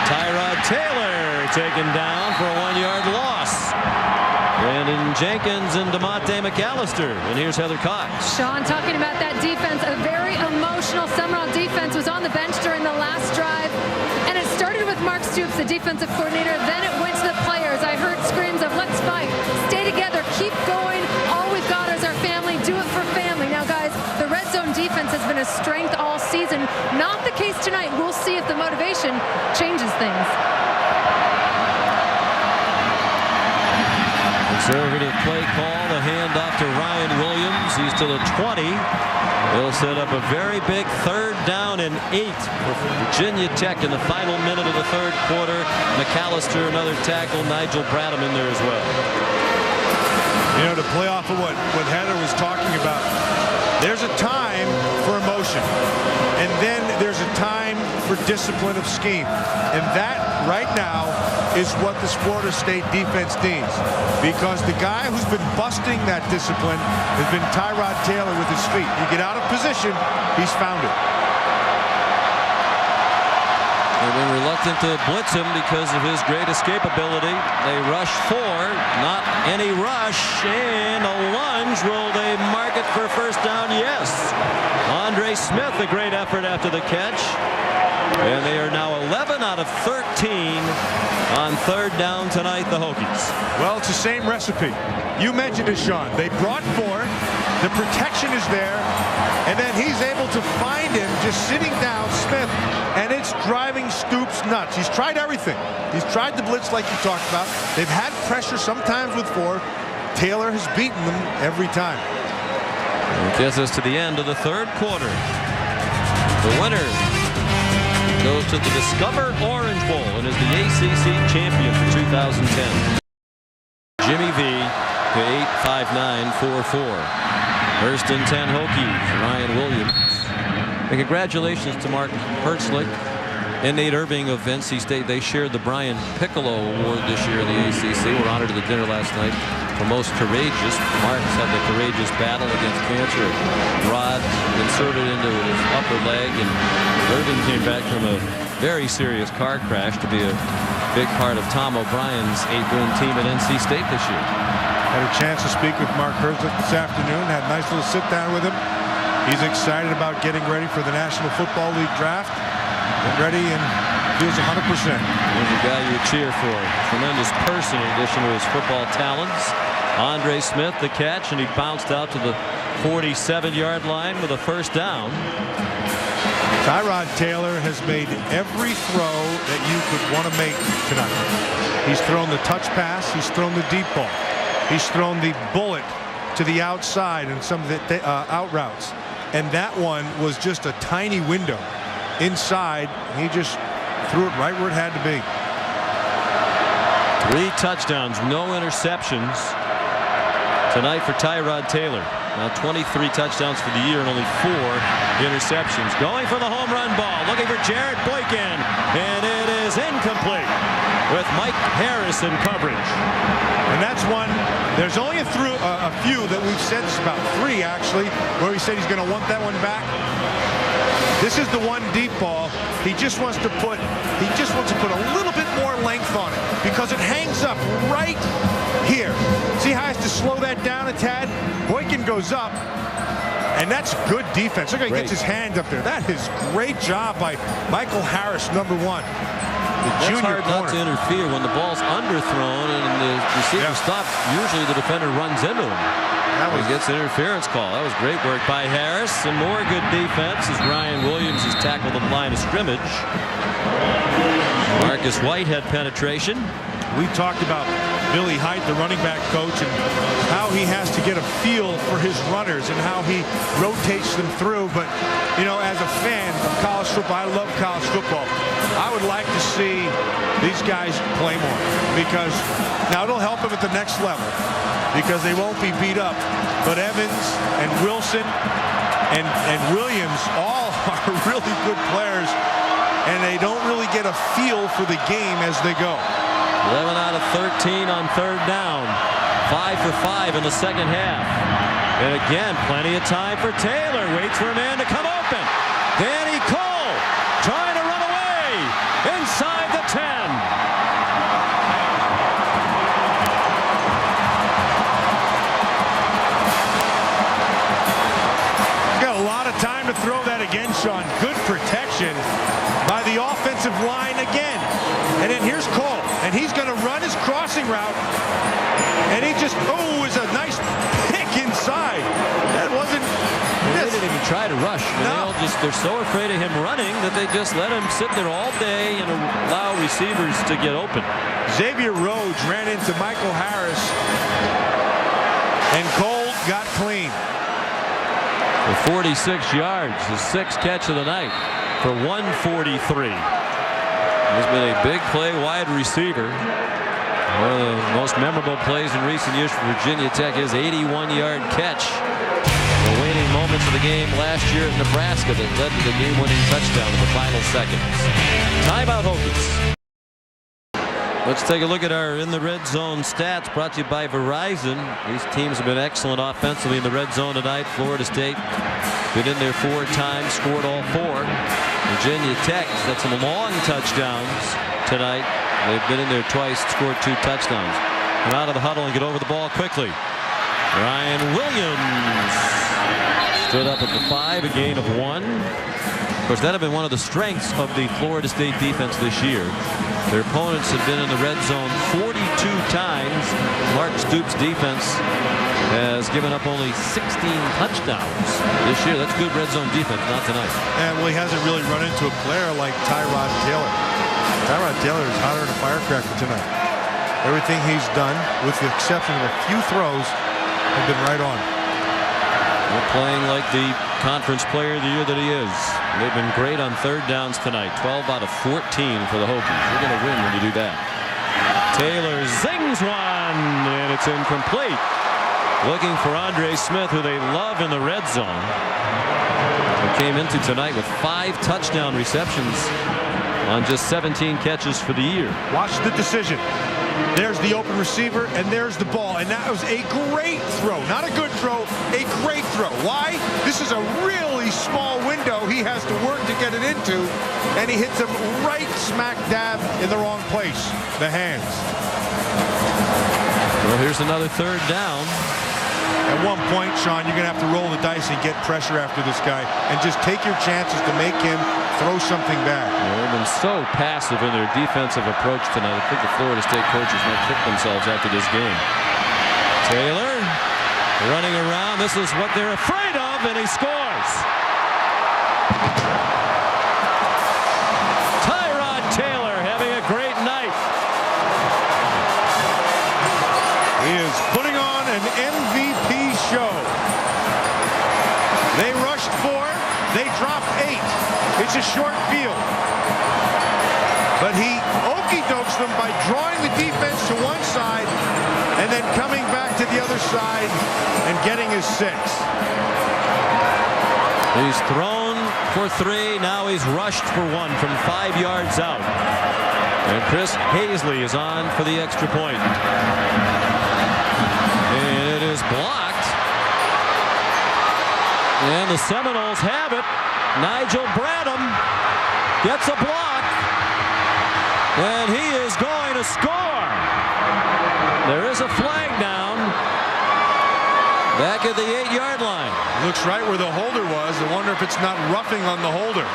Tyrod Taylor taken down for a 1-yard loss. Brandon Jenkins and DeMonte McAllister. And here's Heather Cox. Sean, talking about that defense, a very emotional Seminole defense was on the bench during the last drive. And it started with Mark Stoops, the defensive coordinator. Then it went to the players. I heard screams of, let's fight, stay together, keep going. All we've got is our family. Do it for family. Now, guys, the red zone defense has been a strength all season. Not the case tonight. We'll see if the motivation changes things. Conservative play call, the handoff to Ryan Williams. He's to the 20. He'll set up a very big 3rd down and 8 for Virginia Tech in the final minute of the third quarter. McAllister, another tackle. Nigel Bradham in there as well. You know, to play off of what Heather was talking about, there's a time for emotion, and then there's a time for discipline of scheme. And that, right now, is what the Florida State defense needs. Because the guy who's been busting that discipline has been Tyrod Taylor with his feet. You get out of position, he's found it. They've been reluctant to blitz him because of his great escape ability. They rush 4, not any rush, and a lunge. Will they mark it for first down? Yes. Andre Smith, a great effort after the catch. And they are now 11 out of 13 on 3rd down tonight, the Hokies. Well, it's the same recipe. You mentioned it, Sean. They brought 4. The protection is there. And then he's able to find him just sitting down, Smith, and it's driving Stoops nuts. He's tried everything. He's tried the blitz like you talked about. They've had pressure sometimes with 4. Taylor has beaten them every time. It gets us to the end of the third quarter. The winner goes to the Discover Orange Bowl and is the ACC champion for 2010. Jimmy V to 8-5-9-4-4. First and 10 Hokies, Ryan Williams. And congratulations to Mark Herzlich and Nate Irving of NC State. They shared the Brian Piccolo Award this year in the ACC. Were honored at the dinner last night for most courageous. Mark's had the courageous battle against cancer. Rod inserted into his upper leg, and Irving came back from a very serious car crash to be a big part of Tom O'Brien's 8-win team at NC State this year. Had a chance to speak with Mark Herzlich this afternoon. Had a nice little sit down with him. He's excited about getting ready for the National Football League draft. Get ready and feels 100%. He's a guy you cheer for. Tremendous person in addition to his football talents. Andre Smith the catch, and he bounced out to the 47-yard line with a first down. Tyrod Taylor has made every throw that you could want to make tonight. He's thrown the touch pass. He's thrown the deep ball. He's thrown the bullet to the outside and some of the out routes. And that one was just a tiny window inside. He just threw it right where it had to be. 3 touchdowns, no interceptions tonight for Tyrod Taylor. Now 23 touchdowns for the year and only 4 interceptions. Going for the home run ball, looking for Jared Boykin, and it is incomplete with Mike Harris in coverage. And that's one. There's only a few that we've said, this about 3 actually, where he said he's going to want that one back. This is the one deep ball. He just wants to put a little bit more length on it because it hangs up right here. See how he has to slow that down a tad? Boykin goes up, and that's good defense. Look how he gets his hand up there. That is great job by Michael Harris, number 1. That's junior hard not to corner. interfere when the ball's underthrown and the receiver stops. Usually the defender runs into him. He gets an interference call. That was great work by Harris. Some more good defense as Ryan Williams is tackled at the line of scrimmage. Marcus White had penetration. We talked about Billy Height, the running back coach, and how he has to get a feel for his runners and how he rotates them through. But, you know, as a fan of college football, I love college football. I would like to see these guys play more because now it'll help them at the next level because they won't be beat up. But Evans and Wilson and Williams all are really good players, and they don't really get a feel for the game as they go. 11 out of 13 on third down. 5 for 5 in the second half. And again, plenty of time for Taylor. Waits for a man to come open. Danny Cole trying to run away inside the 10. Got a lot of time to throw that again, Sean. Good protection by the offensive line again. And then here's Cole, and he's going to run his crossing route. And he just, is a nice pick inside. That wasn't. They didn't even try to rush. No. They're so afraid of him running that they just let him sit there all day and allow receivers to get open. Xavier Rhodes ran into Michael Harris, and Cole got clean. For 46 yards, his sixth catch of the night for 143. He's been a big play wide receiver. One of the most memorable plays in recent years for Virginia Tech is 81-yard catch. The waning moments of the game last year at Nebraska that led to the game-winning touchdown in the final seconds. Timeout, Hokies. Let's take a look at our in the red zone stats brought to you by Verizon. These teams have been excellent offensively in the red zone tonight. Florida State been in there 4 times, scored all 4. Virginia Tech got some long touchdowns tonight. They've been in there twice, scored 2 touchdowns. Come out of the huddle and get over the ball quickly. Ryan Williams stood up at the 5, a gain of 1. Of course, that had been one of the strengths of the Florida State defense this year. Their opponents have been in the red zone 42 times. Mark Stoops' defense has given up only 16 touchdowns this year. That's good red zone defense, not tonight. And well, he hasn't really run into a player like Tyrod Taylor. Tyrod Taylor is hotter than a firecracker tonight. Everything he's done, with the exception of a few throws, have been right on. They're playing like the conference player of the year that he is. They've been great on third downs tonight. 12 out of 14 for the Hokies. You're going to win when you do that. Taylor zings one, and it's incomplete. Looking for Andre Smith, who they love in the red zone. He came into tonight with 5 touchdown receptions on just 17 catches for the year. Watch the decision. There's the open receiver, and there's the ball. And that was a great throw. Not a good throw, a great throw. Why? This is a really small window he has to work to get it into, and he hits him right smack dab in the wrong place, the hands. Well, here's another third down. At one point, Sean, you're going to have to roll the dice and get pressure after this guy and just take your chances to make him throw something back. They've been so passive in their defensive approach tonight. I think the Florida State coaches might kick themselves after this game. Taylor running around. This is what they're afraid of, and he scores. Tyrod Taylor having a great night. He is putting on an MVP show. They rushed 4, they dropped 8. It's a short field. But he okey-dokes them by drawing the defense to one side and then coming back to the other side and getting his 6. He's thrown for 3. Now he's rushed for 1 from 5 yards out. And Chris Hazley is on for the extra point. And it is blocked. And the Seminoles have it. Nigel Bradham gets a block. And he is going to score. There is a flag down back at the 8-yard line. Looks right where the holder was. I wonder if it's not roughing on the holder.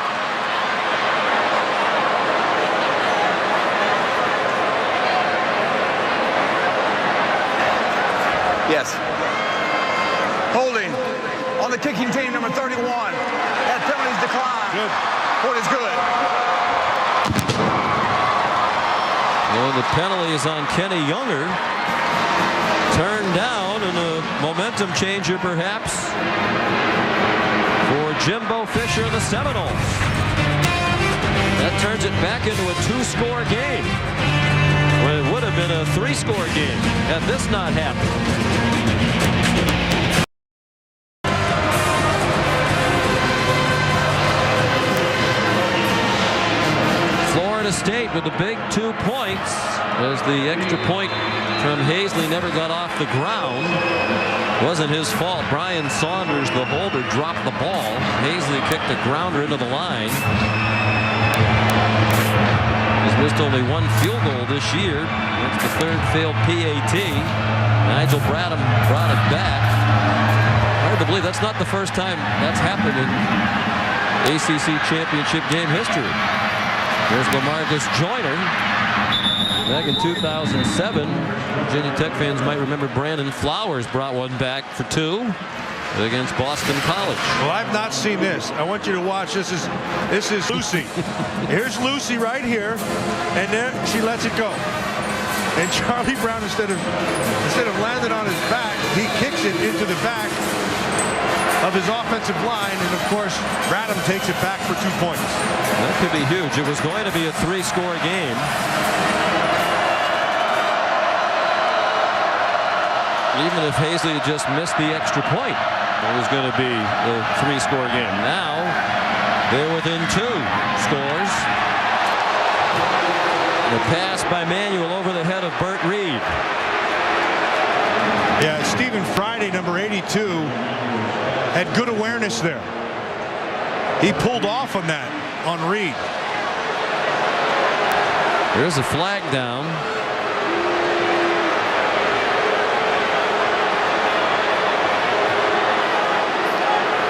Yes. Holding on the kicking team, number 31. That penalty's declined. Good. Point is good. And the penalty is on Kenny Younger. Turned down, and a momentum changer perhaps for Jimbo Fisher and the Seminoles. That turns it back into a 2-score game, when it would have been a 3-score game had this not happened. State with the big 2 points, as the extra point from Hazley never got off the ground. Wasn't his fault. Brian Saunders, the holder, dropped the ball. Hazley kicked a grounder into the line. He's missed only 1 field goal this year. That's the 3rd failed PAT. Nigel Bradham brought it back. Hard to believe that's not the first time that's happened in ACC championship game history. There's LaMarcus Joyner. Back in 2007, Virginia Tech fans might remember Brandon Flowers brought one back for 2 against Boston College. Well, I've not seen this. I want you to watch. This is Lucy. Here's Lucy right here, and there she lets it go. And Charlie Brown, instead of landing on his back, he kicks it into the back of his offensive line, and of course Bradham takes it back for 2 points. That could be huge. It was going to be a 3-score game. Even if Hazley had just missed the extra point, it was going to be a 3-score game. Now they're within 2 scores. The pass by Manuel over the head of Burt Reed. Yeah, Stephen Friday, number 82, had good awareness there. He pulled off on that on Reed. There's a flag down.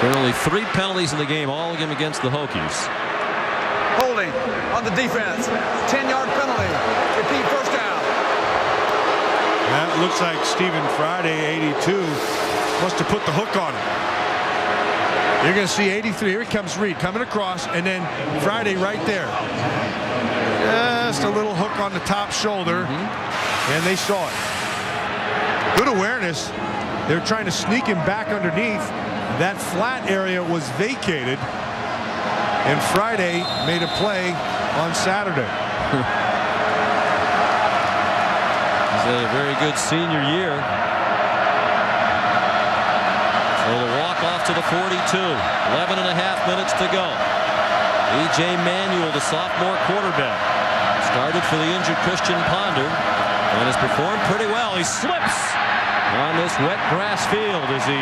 There are only 3 penalties in the game, all of them against the Hokies. Holding on the defense. 10-yard penalty. Repeat first down. That looks like Stephen Friday, 82, must have put the hook on him. You're going to see 83. Here comes Reed coming across, and then Friday right there. Just a little hook on the top shoulder, and they saw it. Good awareness. They were trying to sneak him back underneath. That flat area was vacated, and Friday made a play on Saturday. He's had a very good senior year. So the walk off to the 42. 11 and a half minutes to go. E.J. Manuel, the sophomore quarterback, started for the injured Christian Ponder and has performed pretty well. He slips on this wet grass field as he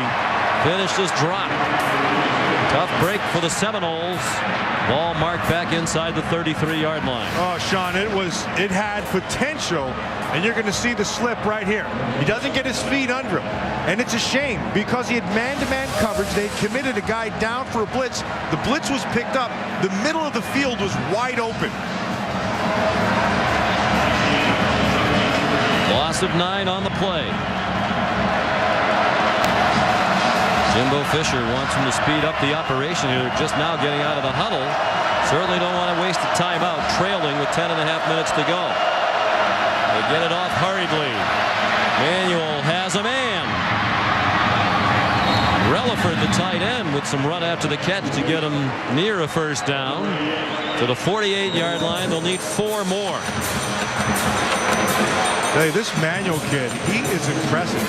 finished his drop. Tough break for the Seminoles. Ball marked back inside the 33-yard line. Oh, Sean, it had potential, and you're going to see the slip right here. He doesn't get his feet under him, and it's a shame because he had man-to-man coverage. They had committed a guy down for a blitz. The blitz was picked up. The middle of the field was wide open. Loss of 9 on the play. Jimbo Fisher wants him to speed up the operation here. Just now getting out of the huddle. Certainly don't want to waste a timeout, trailing with 10 and a half minutes to go. They get it off hurriedly. Manuel has a man. Relaford, the tight end, with some run after the catch to get him near a first down. To the 48-yard line, they'll need 4 more. Hey, this Manuel kid, he is impressive.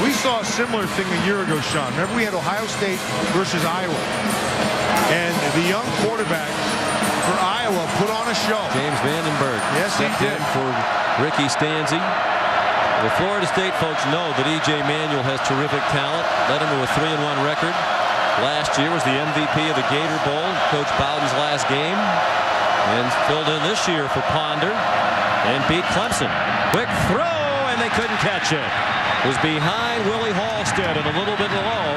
We saw a similar thing a year ago, Sean. Remember we had Ohio State versus Iowa. And the young quarterback for Iowa put on a show. James Vandenberg. Yes, he did. For Ricky Stanzi. The Florida State folks know that E.J. Manuel has terrific talent. Led him to a 3-1 record. Last year was the MVP of the Gator Bowl, Coach Bowden's last game. And filled in this year for Ponder. And beat Clemson. Quick throw, and they couldn't catch it. It was behind Willie Halstead and a little bit low.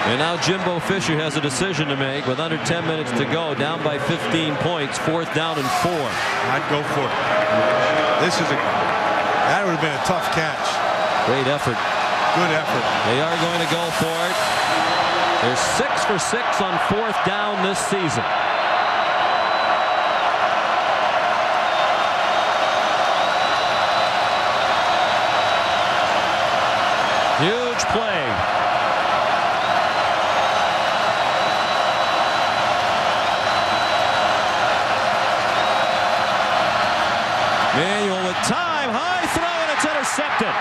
And now Jimbo Fisher has a decision to make with under 10 minutes to go, down by 15 points, 4th down and 4. I'd go for it. That would have been a tough catch. Great effort Good effort. They are going to go for it. They're 6 for 6 on 4th down this season. Huge play. Manuel with time. High throw, and it's intercepted.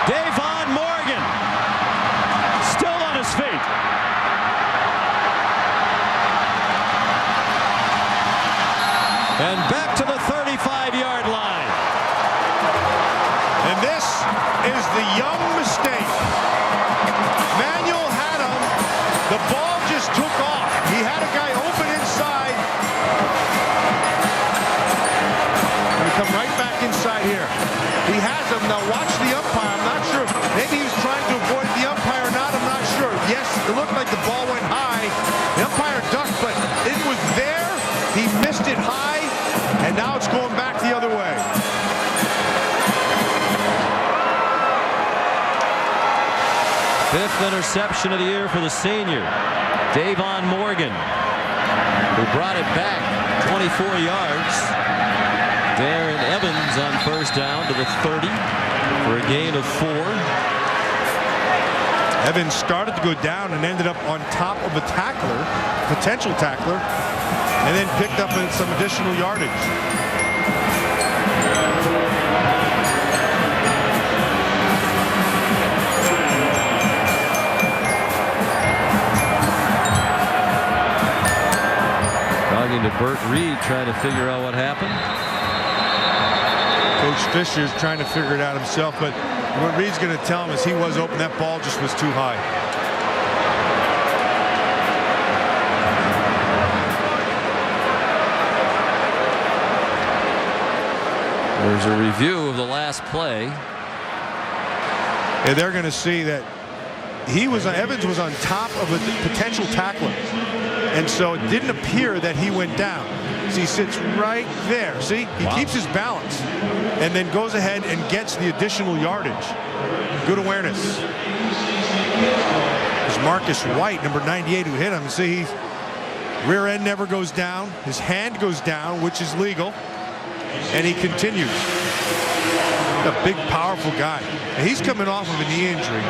Davon Morgan still on his feet. And back to the 35-yard line. And this is the young mistake. Manuel had him. The ball just took off. He had a guy open inside. And come right back inside here. He has him. Now watch the umpire. I'm not sure. Maybe he was trying to avoid the umpire or not. I'm not sure. Yes, it looked like the ball went high. The umpire ducked, but it was there. He missed it high. And now it's going back the other way. Fifth interception of the year for the senior, Davon Morgan, who brought it back 24 yards. Darren Evans on 1st down to the 30 for a gain of 4. Evans started to go down and ended up on top of a tackler, potential tackler, and then picked up some additional yardage. Talking to Burt Reed, trying to figure out what happened. Coach Fisher's trying to figure it out himself, but what Reed's going to tell him is he was open. That ball just was too high. There's a review of the last play. And they're going to see that Evans was on top of a potential tackler. And so it didn't appear that he went down. So he sits right there. See, he keeps his balance and then goes ahead and gets the additional yardage. Good awareness. It's Marcus White, number 98, who hit him. See, rear end never goes down. His hand goes down, which is legal. And he continues. A big, powerful guy. And he's coming off of a knee injury.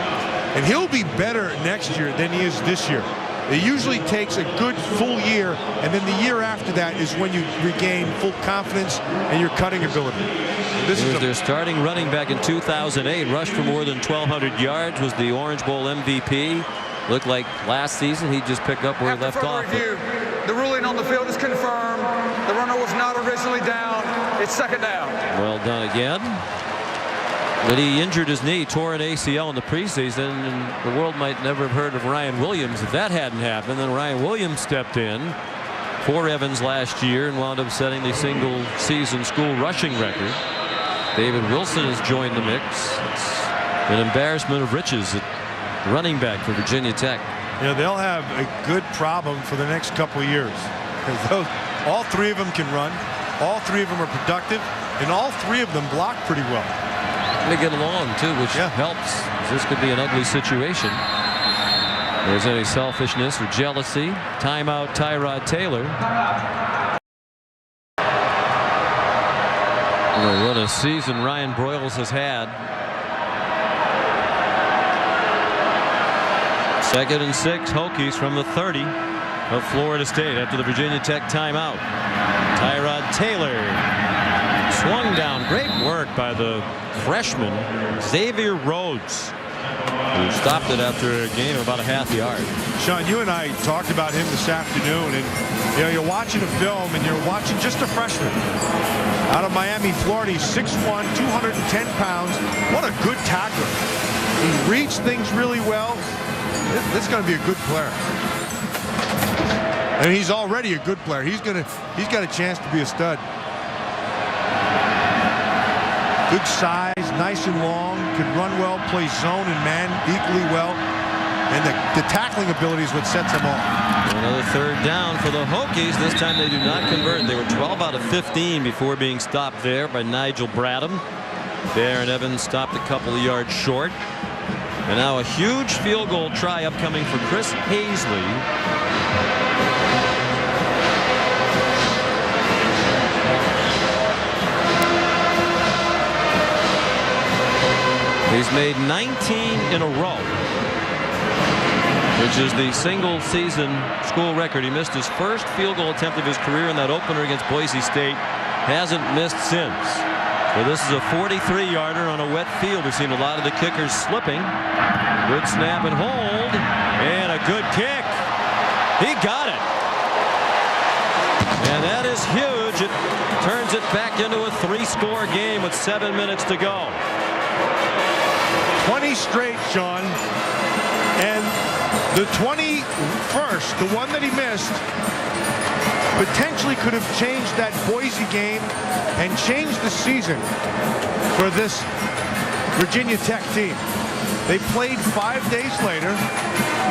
And he'll be better next year than he is this year. It usually takes a good full year, and then the year after that is when you regain full confidence and your cutting ability. This is their starting running back in 2008, rushed for more than 1,200 yards, was the Orange Bowl MVP. Looked like last season he'd just pick up where he left off. Review, the ruling on the field is confirmed. The runner was not originally down. It's 2nd down. Well done again. But he injured his knee, tore an ACL in the preseason, and the world might never have heard of Ryan Williams if that hadn't happened. Then Ryan Williams stepped in for Evans last year and wound up setting the single-season school rushing record. David Wilson has joined the mix. It's an embarrassment of riches at running back for Virginia Tech. You know, they'll have a good problem for the next couple of years. Because all 3 of them can run. All 3 of them are productive. And all 3 of them block pretty well. They get along too, which helps. This could be an ugly situation. There's any selfishness or jealousy. Timeout, Tyrod Taylor. What a season Ryan Broyles has had. 2nd and 6, Hokies from the 30 of Florida State after the Virginia Tech timeout. Tyrod Taylor swung down. Great work by the freshman Xavier Rhodes, who stopped it after a gain of about a half yard. Sean, you and I talked about him this afternoon, and you know, you're watching a film and you're watching just a freshman out of Miami, Florida. He's 6'1", 210 pounds. What a good tackler. He reads things really well. This is going to be a good player. And he's already a good player. He's got a chance to be a stud. Good size, nice and long, could run well, play zone and man equally well. And the tackling ability is what sets him off. Another 3rd down for the Hokies. This time they do not convert. They were 12 out of 15 before being stopped there by Nigel Bradham. Darren Evans stopped a couple of yards short. And now a huge field goal try upcoming for Chris Hazley. He's made 19 in a row, which is the single season school record. He missed his first field goal attempt of his career in that opener against Boise State. Hasn't missed since. So this is a 43-yarder on a wet field. We've seen a lot of the kickers slipping. Good snap and hold, and a good kick. He got it. And that is huge. It turns it back into a 3-score game with 7 minutes to go. 20 straight, Sean. And the 21st, the one that he missed, potentially could have changed that Boise game and changed the season for this Virginia Tech team. They played 5 days later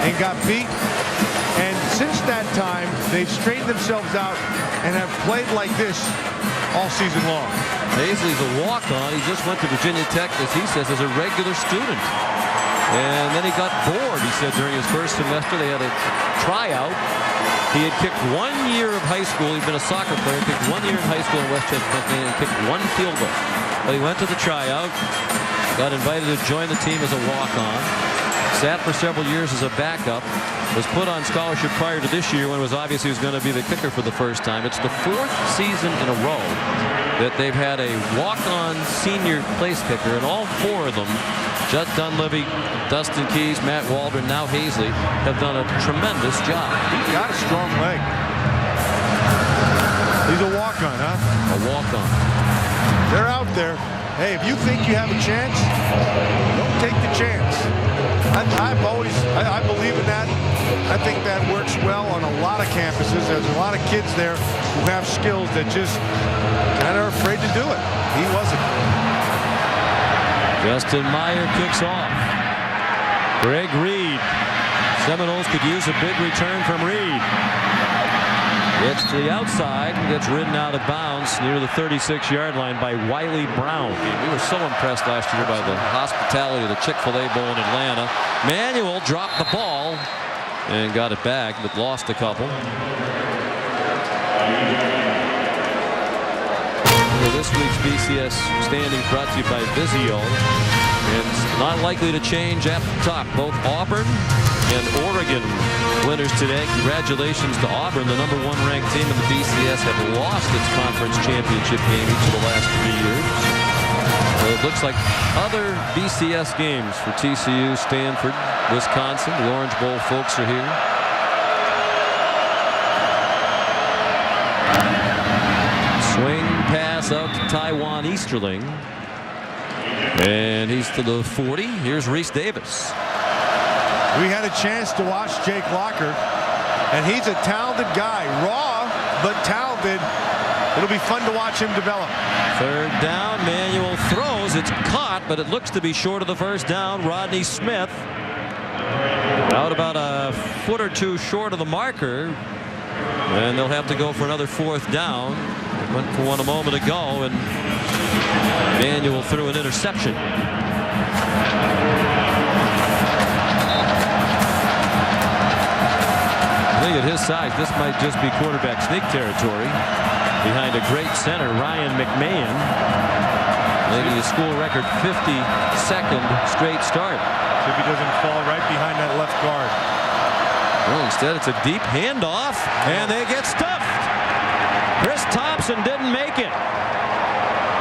and got beat. And since that time, they've straightened themselves out and have played like this all season long. Hazley's a walk-on. He just went to Virginia Tech, as he says, as a regular student. And then he got bored, he said, during his first semester. They had a tryout. He had kicked 1 year of high school. He'd been a soccer player, kicked 1 year in high school in Westchester, Pennsylvania, and kicked 1 field goal. But he went to the tryout, got invited to join the team as a walk-on, sat for several years as a backup, was put on scholarship prior to this year when it was obvious he was going to be the kicker for the first time. It's the 4th season in a row that they've had a walk-on senior place kicker, and all 4 of them, Judd Dunleavy, Dustin Keys, Matt Waldron, now Hazley, have done a tremendous job. He's got a strong leg. He's a walk-on, huh? A walk-on. They're out there. Hey, if you think you have a chance, don't take the chance. I believe in that. I think that works well on a lot of campuses. There's a lot of kids there who have skills that just kind of are afraid to do it. He wasn't. Justin Meyer kicks off. Greg Reed. Seminoles could use a big return from Reed. Gets to the outside and gets ridden out of bounds near the 36-yard line by Wiley Brown. We were so impressed last year by the hospitality of the Chick-fil-A Bowl in Atlanta. Manuel dropped the ball and got it back, but lost a couple. This week's BCS standings brought to you by Vizio. And it's not likely to change at the top. Both Auburn and Oregon winners today. Congratulations to Auburn, the #1 ranked team in the BCS, have lost its conference championship game each of the last 3 years. So it looks like other BCS games for TCU, Stanford, Wisconsin. The Orange Bowl folks are here. Swing pass out to Taiwan Easterling. And he's to the 40. Here's Reese Davis. We had a chance to watch Jake Locker, and he's a talented guy. Raw, but talented. It'll be fun to watch him develop. 3rd down. Manuel throws. It's caught, but it looks to be short of the first down. Rodney Smith out about a foot or two short of the marker. And they'll have to go for another 4th down. Went for one a moment ago, and Manuel threw an interception. I think at his size, this might just be quarterback sneak territory behind a great center, Ryan McMahon, making a school record 52nd straight start. If he doesn't fall right behind that left guard. Well, instead it's a deep handoff, and they get stuffed. Chris Thompson didn't make it.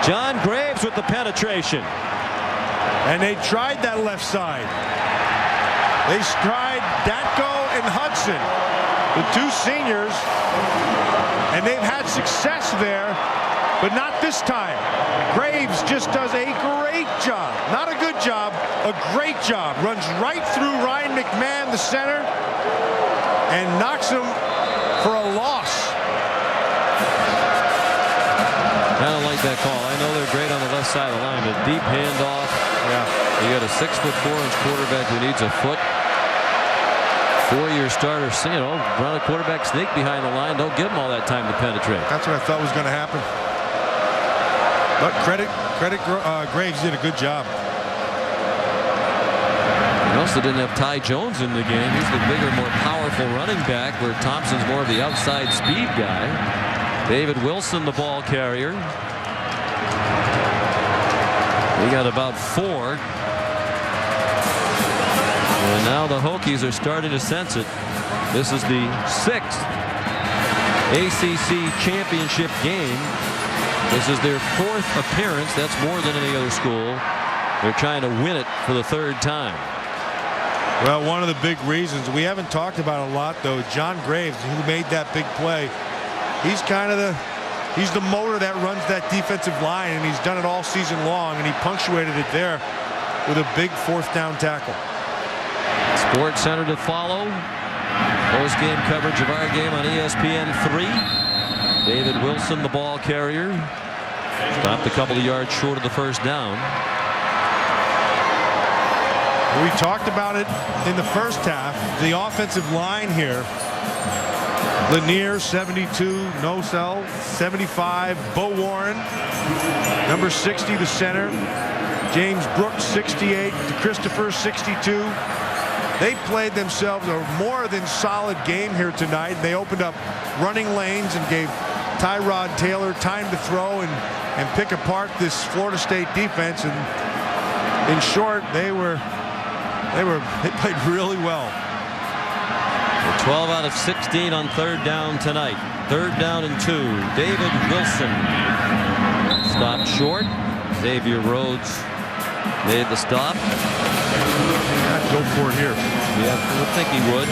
John Graves with the penetration. And they tried that left side. They tried Datko and Hudson, the 2 seniors, and they've had success there, but not this time. Graves just does a great job. Not a good job, a great job. Runs right through Ryan McMahon, the center, and knocks him for a loss. I don't like that call. I know they're great on the left side of the line, but deep handoff. Yeah. You got a 6'4" quarterback who needs a foot. 4-year starter, run a quarterback sneak behind the line. Don't give him all that time to penetrate. That's what I thought was going to happen. But credit Credit Graves did a good job. They also didn't have Ty Jones in the game. He's the bigger, more powerful running back, where Thompson's more of the outside speed guy. David Wilson, the ball carrier. He got about 4. And now the Hokies are starting to sense it. This is the 6th ACC championship game. This is their 4th appearance. That's more than any other school. They're trying to win it for the 3rd time. Well, one of the big reasons we haven't talked about a lot, though, John Graves, who made that big play. He's kind of the motor that runs that defensive line, and he's done it all season long, and he punctuated it there with a big 4th down tackle. Sports Center to follow. Post-game coverage of our game on ESPN3. David Wilson, the ball carrier, stopped a couple of yards short of the first down. We talked about it in the first half. The offensive line here. Lanier, 72. Nosell, 75. Bo Warren, number 60, the center. James Brooks, 68. Christopher, 62. They played themselves a more than solid game here tonight. They opened up running lanes and gave Tyrod Taylor time to throw and pick apart this Florida State defense. And in short, they played really well. 12 out of 16 on 3rd down tonight. 3rd down and 2. David Wilson stopped short. Xavier Rhodes made the stop. Go for it here. Yeah, I would think he would.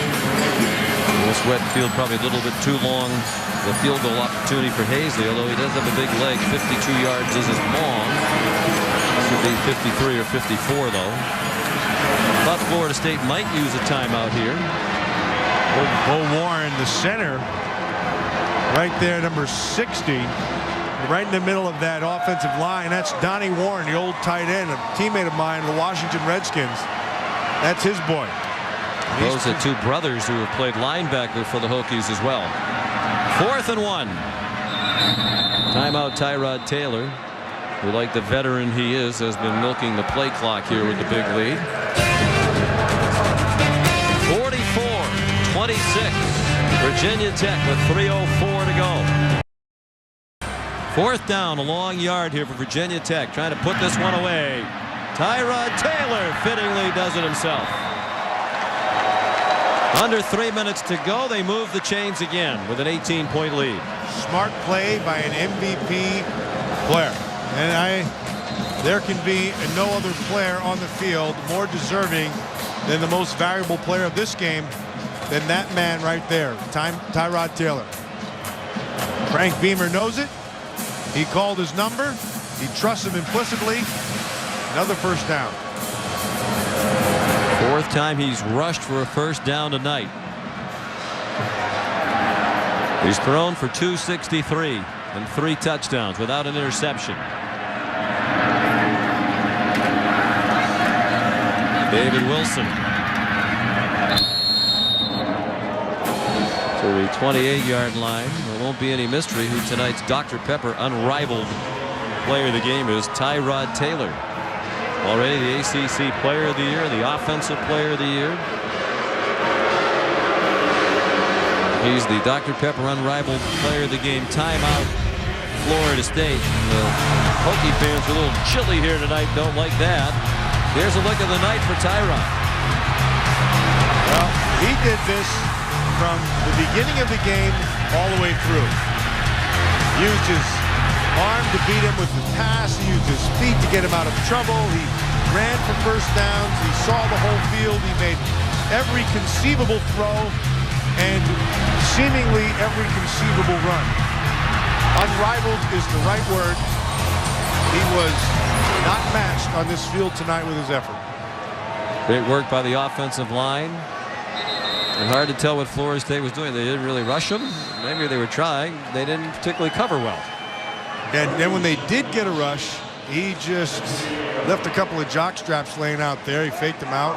This wet field probably a little bit too long. The field goal opportunity for Hazley, although he does have a big leg. 52 yards isn't long. Should be 53 or 54, though. Thought Florida State might use a timeout here. Bo Warren, the center, right there, number 60, right in the middle of that offensive line. That's Donnie Warren, the old tight end, a teammate of mine, the Washington Redskins. That's his boy. Those are 2 brothers who have played linebacker for the Hokies as well. 4th and 1. Timeout Tyrod Taylor, who, like the veteran he is, has been milking the play clock here with the big lead. 44-26. Virginia Tech with 3:04 to go. 4th down, a long yard here for Virginia Tech, trying to put this one away. Tyrod Taylor fittingly does it himself. Under 3 minutes to go, they move the chains again with an 18-point lead. Smart play by an MVP player. And there can be no other player on the field more deserving than the most valuable player of this game than that man right there, Tyrod Taylor. Frank Beamer knows it. He called his number. He trusts him implicitly. Another first down. 4th time he's rushed for a first down tonight. He's thrown for 263 and 3 touchdowns without an interception. David Wilson to the 28-yard line. There won't be any mystery who tonight's Dr. Pepper unrivaled player of the game is. Tyrod Taylor, already the ACC player of the year, the offensive player of the year. He's the Dr. Pepper unrivaled player of the game. Timeout Florida State. The Hokie fans are a little chilly here tonight, don't like that. Here's a look at the night for Tyrod. Well, he did this from the beginning of the game all the way through. Used his arm to beat him with the pass. He used his feet to get him out of trouble. He ran for first downs. He saw the whole field. He made every conceivable throw and seemingly every conceivable run. Unrivaled is the right word. He was not matched on this field tonight with his effort. Great work by the offensive line. And hard to tell what Florida State was doing. They didn't really rush him. Maybe they were trying. They didn't particularly cover well. And then when they did get a rush, he just left a couple of jock straps laying out there. He faked them out.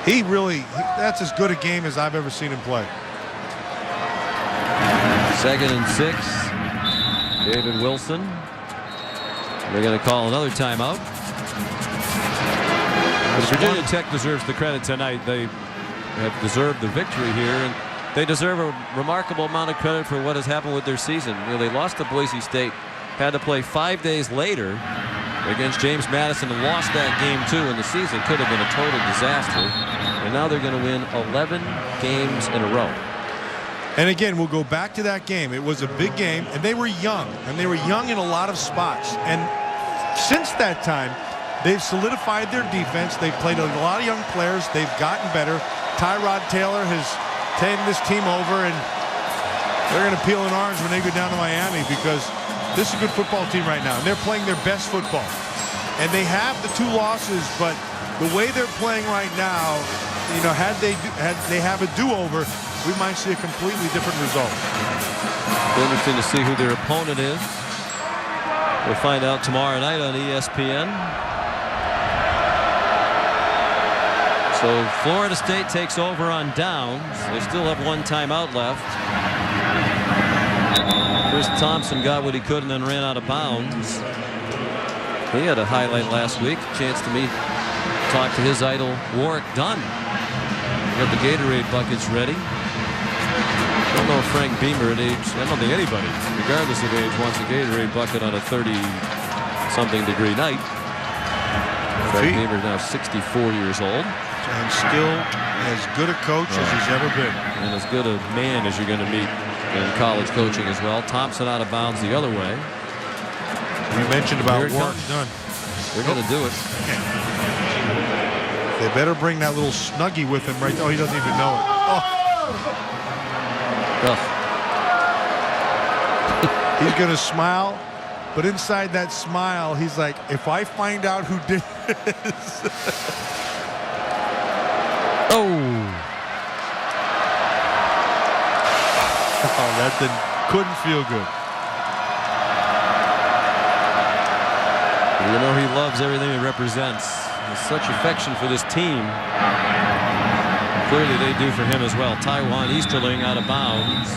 That's as good a game as I've ever seen him play. 2nd and 6. David Wilson. They're going to call another timeout. But Virginia Tech deserves the credit tonight. They have deserved the victory here, and they deserve a remarkable amount of credit for what has happened with their season. You know, they lost to Boise State, had to play 5 days later against James Madison and lost that game too, and the season could have been a total disaster. And now they're going to win 11 games in a row. And again, we'll go back to that game. It was a big game, and they were young, and they were young in a lot of spots. And since that time, they've solidified their defense. They've played a lot of young players. They've gotten better. Tyrod Taylor has taken this team over, and they're going to peel an orange when they go down to Miami, because this is a good football team right now, and they're playing their best football. And they have the 2 losses, but the way they're playing right now, you know, had they have a do-over, we might see a completely different result. It'll be interesting to see who their opponent is. We'll find out tomorrow night on ESPN. So Florida State takes over on downs. They still have 1 timeout left. Chris Thompson got what he could and then ran out of bounds. He had a highlight last week. Chance to talk to his idol Warrick Dunn. Got the Gatorade buckets ready. I don't know if Frank Beamer at age, I don't think anybody, regardless of age, wants a Gatorade bucket on a 30-something degree night. Frank Beamer is now 64 years old. And still as good a coach as he's ever been. And as good a man as you're going to meet in college coaching as well. Thompson out of bounds the other way. We mentioned about Warrick Dunn. They're going to do it. They better bring that little Snuggie with him right. Oh, he doesn't even know it. Oh. He's going to smile, but inside that smile, he's like, if I find out who did this. Oh, that couldn't feel good. You know, he loves everything he represents. There's such affection for this team. Clearly they do for him as well. Taiwan Easterling out of bounds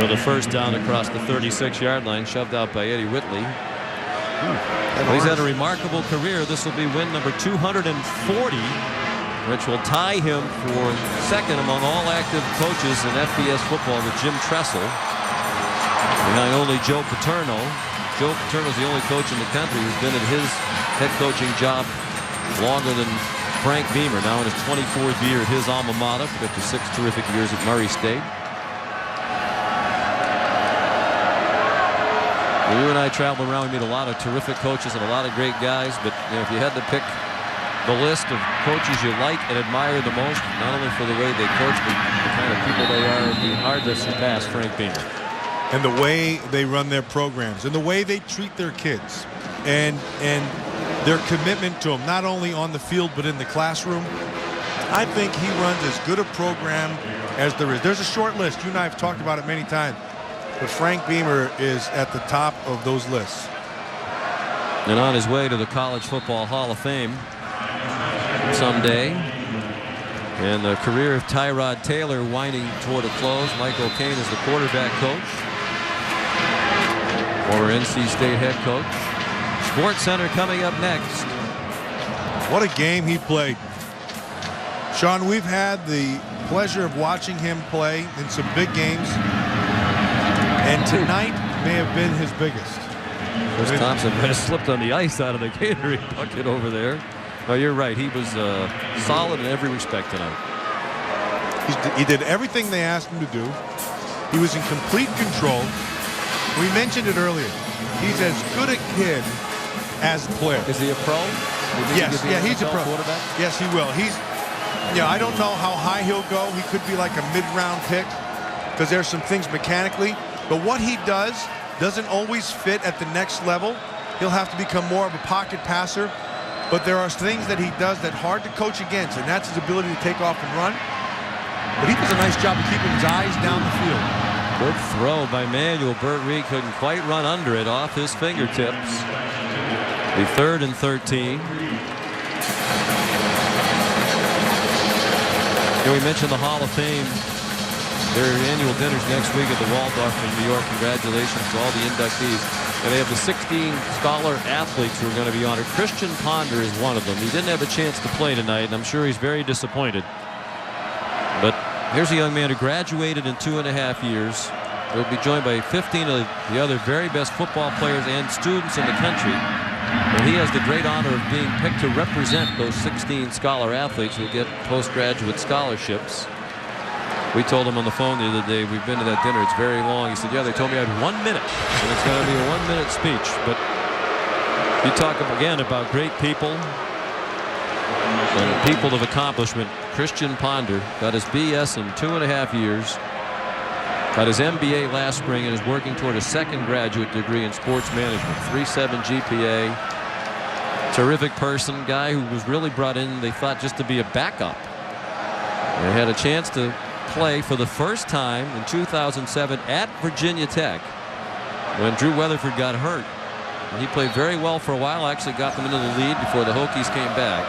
for the first down across the 36-yard line, shoved out by Eddie Whitley. Well, he's had a remarkable career. This will be win number 240, which will tie him for second among all active coaches in FBS football with Jim Tressel, behind only Joe Paterno. Joe Paterno is the only coach in the country who's been at his head coaching job longer than Frank Beamer, now in his 24th year at his alma mater after 6 terrific years at Murray State. Well, you and I travel around, we meet a lot of terrific coaches and a lot of great guys, but you know, if you had to pick the list of coaches you like and admire the most, not only for the way they coach, but the kind of people they are, it'd be hard to surpass Frank Beamer. And the way they run their programs, and the way they treat their kids, and their commitment to them, not only on the field but in the classroom. I think he runs as good a program as there is. There's a short list. You and I have talked about it many times, but Frank Beamer is at the top of those lists. And on his way to the College Football Hall of Fame someday. And the career of Tyrod Taylor winding toward a close. Mike O'Kane is the quarterback coach, former NC State head coach. Sports Center coming up next. What a game he played. Sean, we've had the pleasure of watching him play in some big games, and tonight may have been his biggest. Chris Thompson might have slipped on the ice out of the Gatorade bucket over there. No, you're right. He was solid in every respect tonight. He did everything they asked him to do. He was in complete control. We mentioned it earlier. He's as good a kid as a player. Is he a pro? Yes, yeah, he's a pro. Quarterback? Yes, he will. I don't know how high he'll go. He could be like a mid-round pick because there's some things mechanically. But what he does doesn't always fit at the next level. He'll have to become more of a pocket passer. But there are things that he does that hard to coach against, and that's his ability to take off and run. But he does a nice job of keeping his eyes down the field. Good throw by Manuel. Burt Reed couldn't quite run under it off his fingertips. The 3rd and 13. We mentioned the Hall of Fame their annual dinners next week at the Waldorf in New York. Congratulations to all the inductees. And they have the 16 scholar athletes who are going to be honored. Christian Ponder is one of them. He didn't have a chance to play tonight, and I'm sure he's very disappointed. But here's a young man who graduated in 2.5 years. He'll be joined by 15 of the other very best football players and students in the country. And he has the great honor of being picked to represent those 16 scholar athletes who get postgraduate scholarships. We told him on the phone the other day, we've been to that dinner, it's very long. He said, yeah, they told me I had 1 minute, and it's going to be a 1-minute speech. But you talk again about great people and people of accomplishment. Christian Ponder got his BS in 2.5 years, got his MBA last spring, and is working toward a second graduate degree in sports management. 3.7 GPA. Terrific person, guy who was really brought in, they thought, just to be a backup. And had a chance to play for the first time in 2007 at Virginia Tech when Drew Weatherford got hurt. And he played very well for a while, actually got them into the lead before the Hokies came back.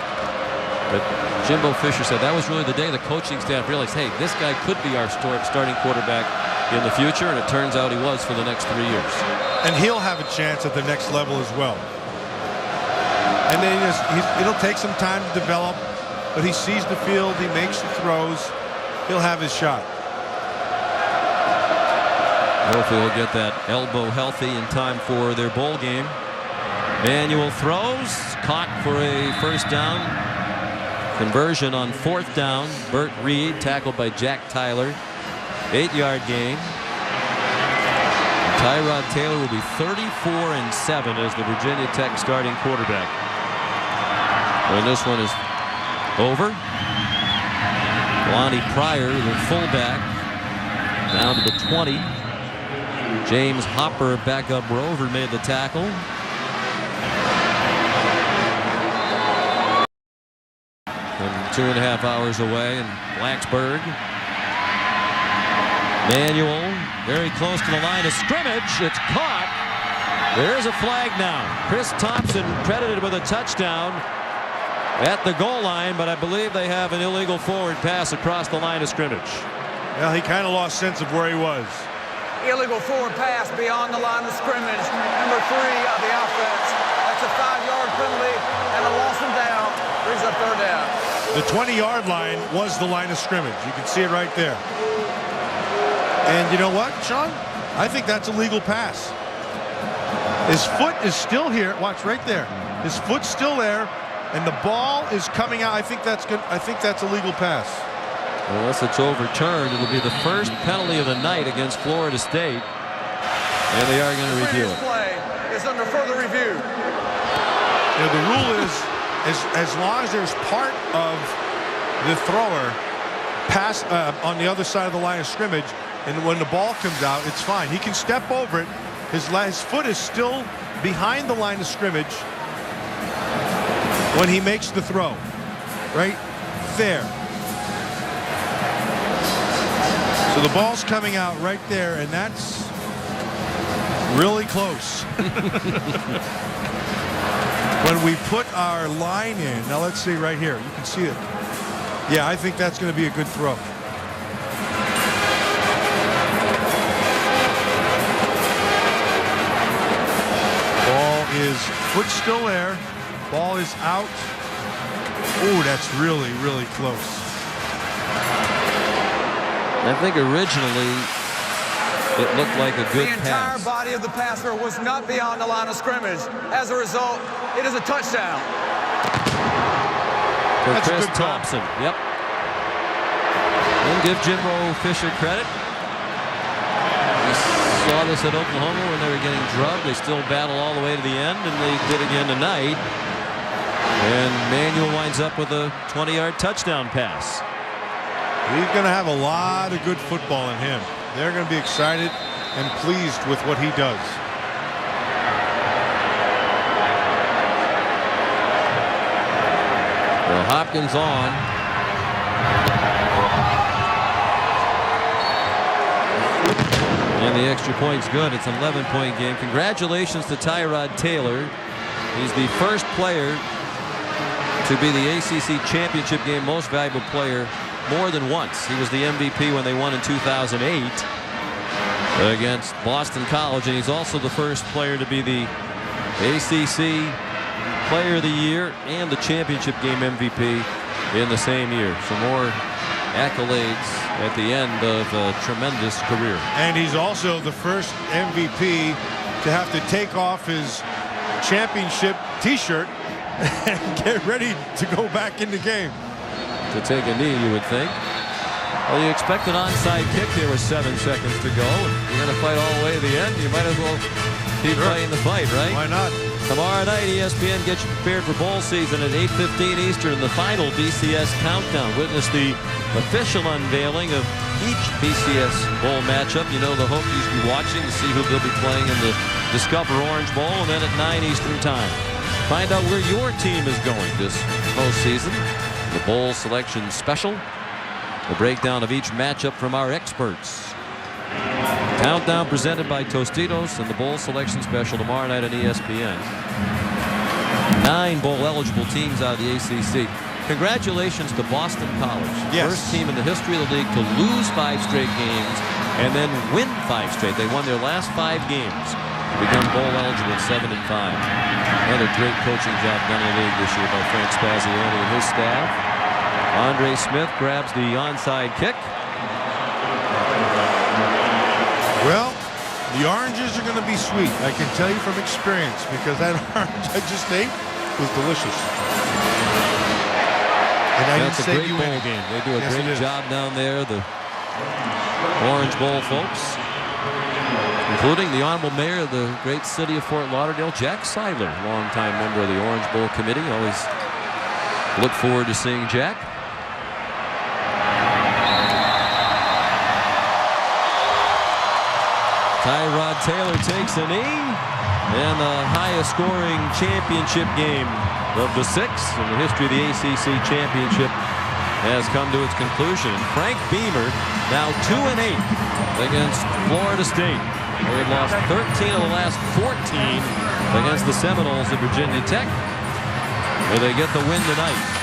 But Jimbo Fisher said that was really the day the coaching staff realized, hey, this guy could be our starting quarterback in the future, and it turns out he was for the next 3 years. And he'll have a chance at the next level as well. And then it'll take some time to develop, but he sees the field, he makes the throws, he'll have his shot. Hopefully he'll get that elbow healthy in time for their bowl game. Manuel throws, caught for a first down. Conversion on 4th down. Burt Reed tackled by Jack Tyler. 8-yard gain. Tyrod Taylor will be 34-7 as the Virginia Tech starting quarterback. When this one is over, Lonnie Pryor, the fullback, down to the 20. James Hopper, backup rover, made the tackle. And 2.5 hours away in Blacksburg. Manuel very close to the line of scrimmage. It's caught. There is a flag now. Chris Thompson credited with a touchdown at the goal line, but I believe they have an illegal forward pass across the line of scrimmage. Well, he kind of lost sense of where he was. Illegal forward pass beyond the line of scrimmage. Number 3 of the offense. That's a 5-yard penalty and a loss and down. Brings up 3rd down. The 20-yard line was the line of scrimmage. You can see it right there. And you know what, Sean? I think that's a legal pass. His foot is still here. Watch right there. His foot's still there, and the ball is coming out. I think that's good. I think that's a legal pass. Unless it's overturned, it'll be the first penalty of the night against Florida State, and they are going to review it. Play is under further review. You know, the rule is, as long as there's part of the thrower pass on the other side of the line of scrimmage, and when the ball comes out, it's fine. He can step over it. His foot is still behind the line of scrimmage when he makes the throw. Right there. So the ball's coming out right there, and that's really close. When we put our line in, now let's see right here. You can see it. Yeah, I think that's going to be a good throw. Is foot still there, ball is out. Oh, that's really, really close. I think originally it looked like a good pass. The entire pass. body of the passer was not beyond the line of scrimmage. As a result, it is a touchdown. For That's Chris a good call. Thompson. Yep. And give Jimbo Fisher credit. Saw this at Oklahoma when they were getting drugged. They still battle all the way to the end, and they did again tonight. And Manuel winds up with a 20-yard touchdown pass. He's going to have a lot of good football in him. They're going to be excited and pleased with what he does. Well, Hopkins on. And the extra point's good. It's an 11-point game. Congratulations to Tyrod Taylor. He's the first player to be the ACC championship game most valuable player more than once. He was the MVP when they won in 2008 against Boston College, and he's also the first player to be the ACC Player of the Year and the championship game MVP in the same year. Some more accolades at the end of a tremendous career. And he's also the first MVP to have to take off his championship T-shirt and get ready to go back in the game. To take a knee, you would think. Well, you expect an onside kick. There were 7 seconds to go. You're going to fight all the way to the end. You might as well keep playing the fight, right? Why not? Tomorrow night, ESPN gets you prepared for bowl season at 8:15 Eastern. The final BCS countdown. Witness the official unveiling of each BCS bowl matchup. You know the Hokies be watching to see who they'll be playing in the Discover Orange Bowl, and then at 9 Eastern time. Find out where your team is going this postseason. The bowl selection special. The breakdown of each matchup from our experts. Countdown presented by Tostitos and the bowl selection special tomorrow night on ESPN. 9 bowl eligible teams out of the ACC. Congratulations to Boston College. Yes. First team in the history of the league to lose 5 straight games and then win 5 straight. They won their last 5 games. Become bowl eligible at 7-5. Another great coaching job done in the league this year by Frank Spaziani and his staff. Andre Smith grabs the onside kick. Well, the oranges are going to be sweet. I can tell you from experience because that orange I just ate was delicious. And I That's a didn't great save you bowl any. game. They do a Yes, it great is. job down there, the Orange Bowl folks, including the Honorable Mayor of the great city of Fort Lauderdale, Jack Seidler, longtime member of the Orange Bowl Committee. Always look forward to seeing Jack. Tyrod Taylor takes a knee, and the highest scoring championship game of the 6 in the history of the ACC championship has come to its conclusion. Frank Beamer now 2-8 against Florida State. They had lost 13 of the last 14 against the Seminoles of Virginia Tech. Where they get the win tonight.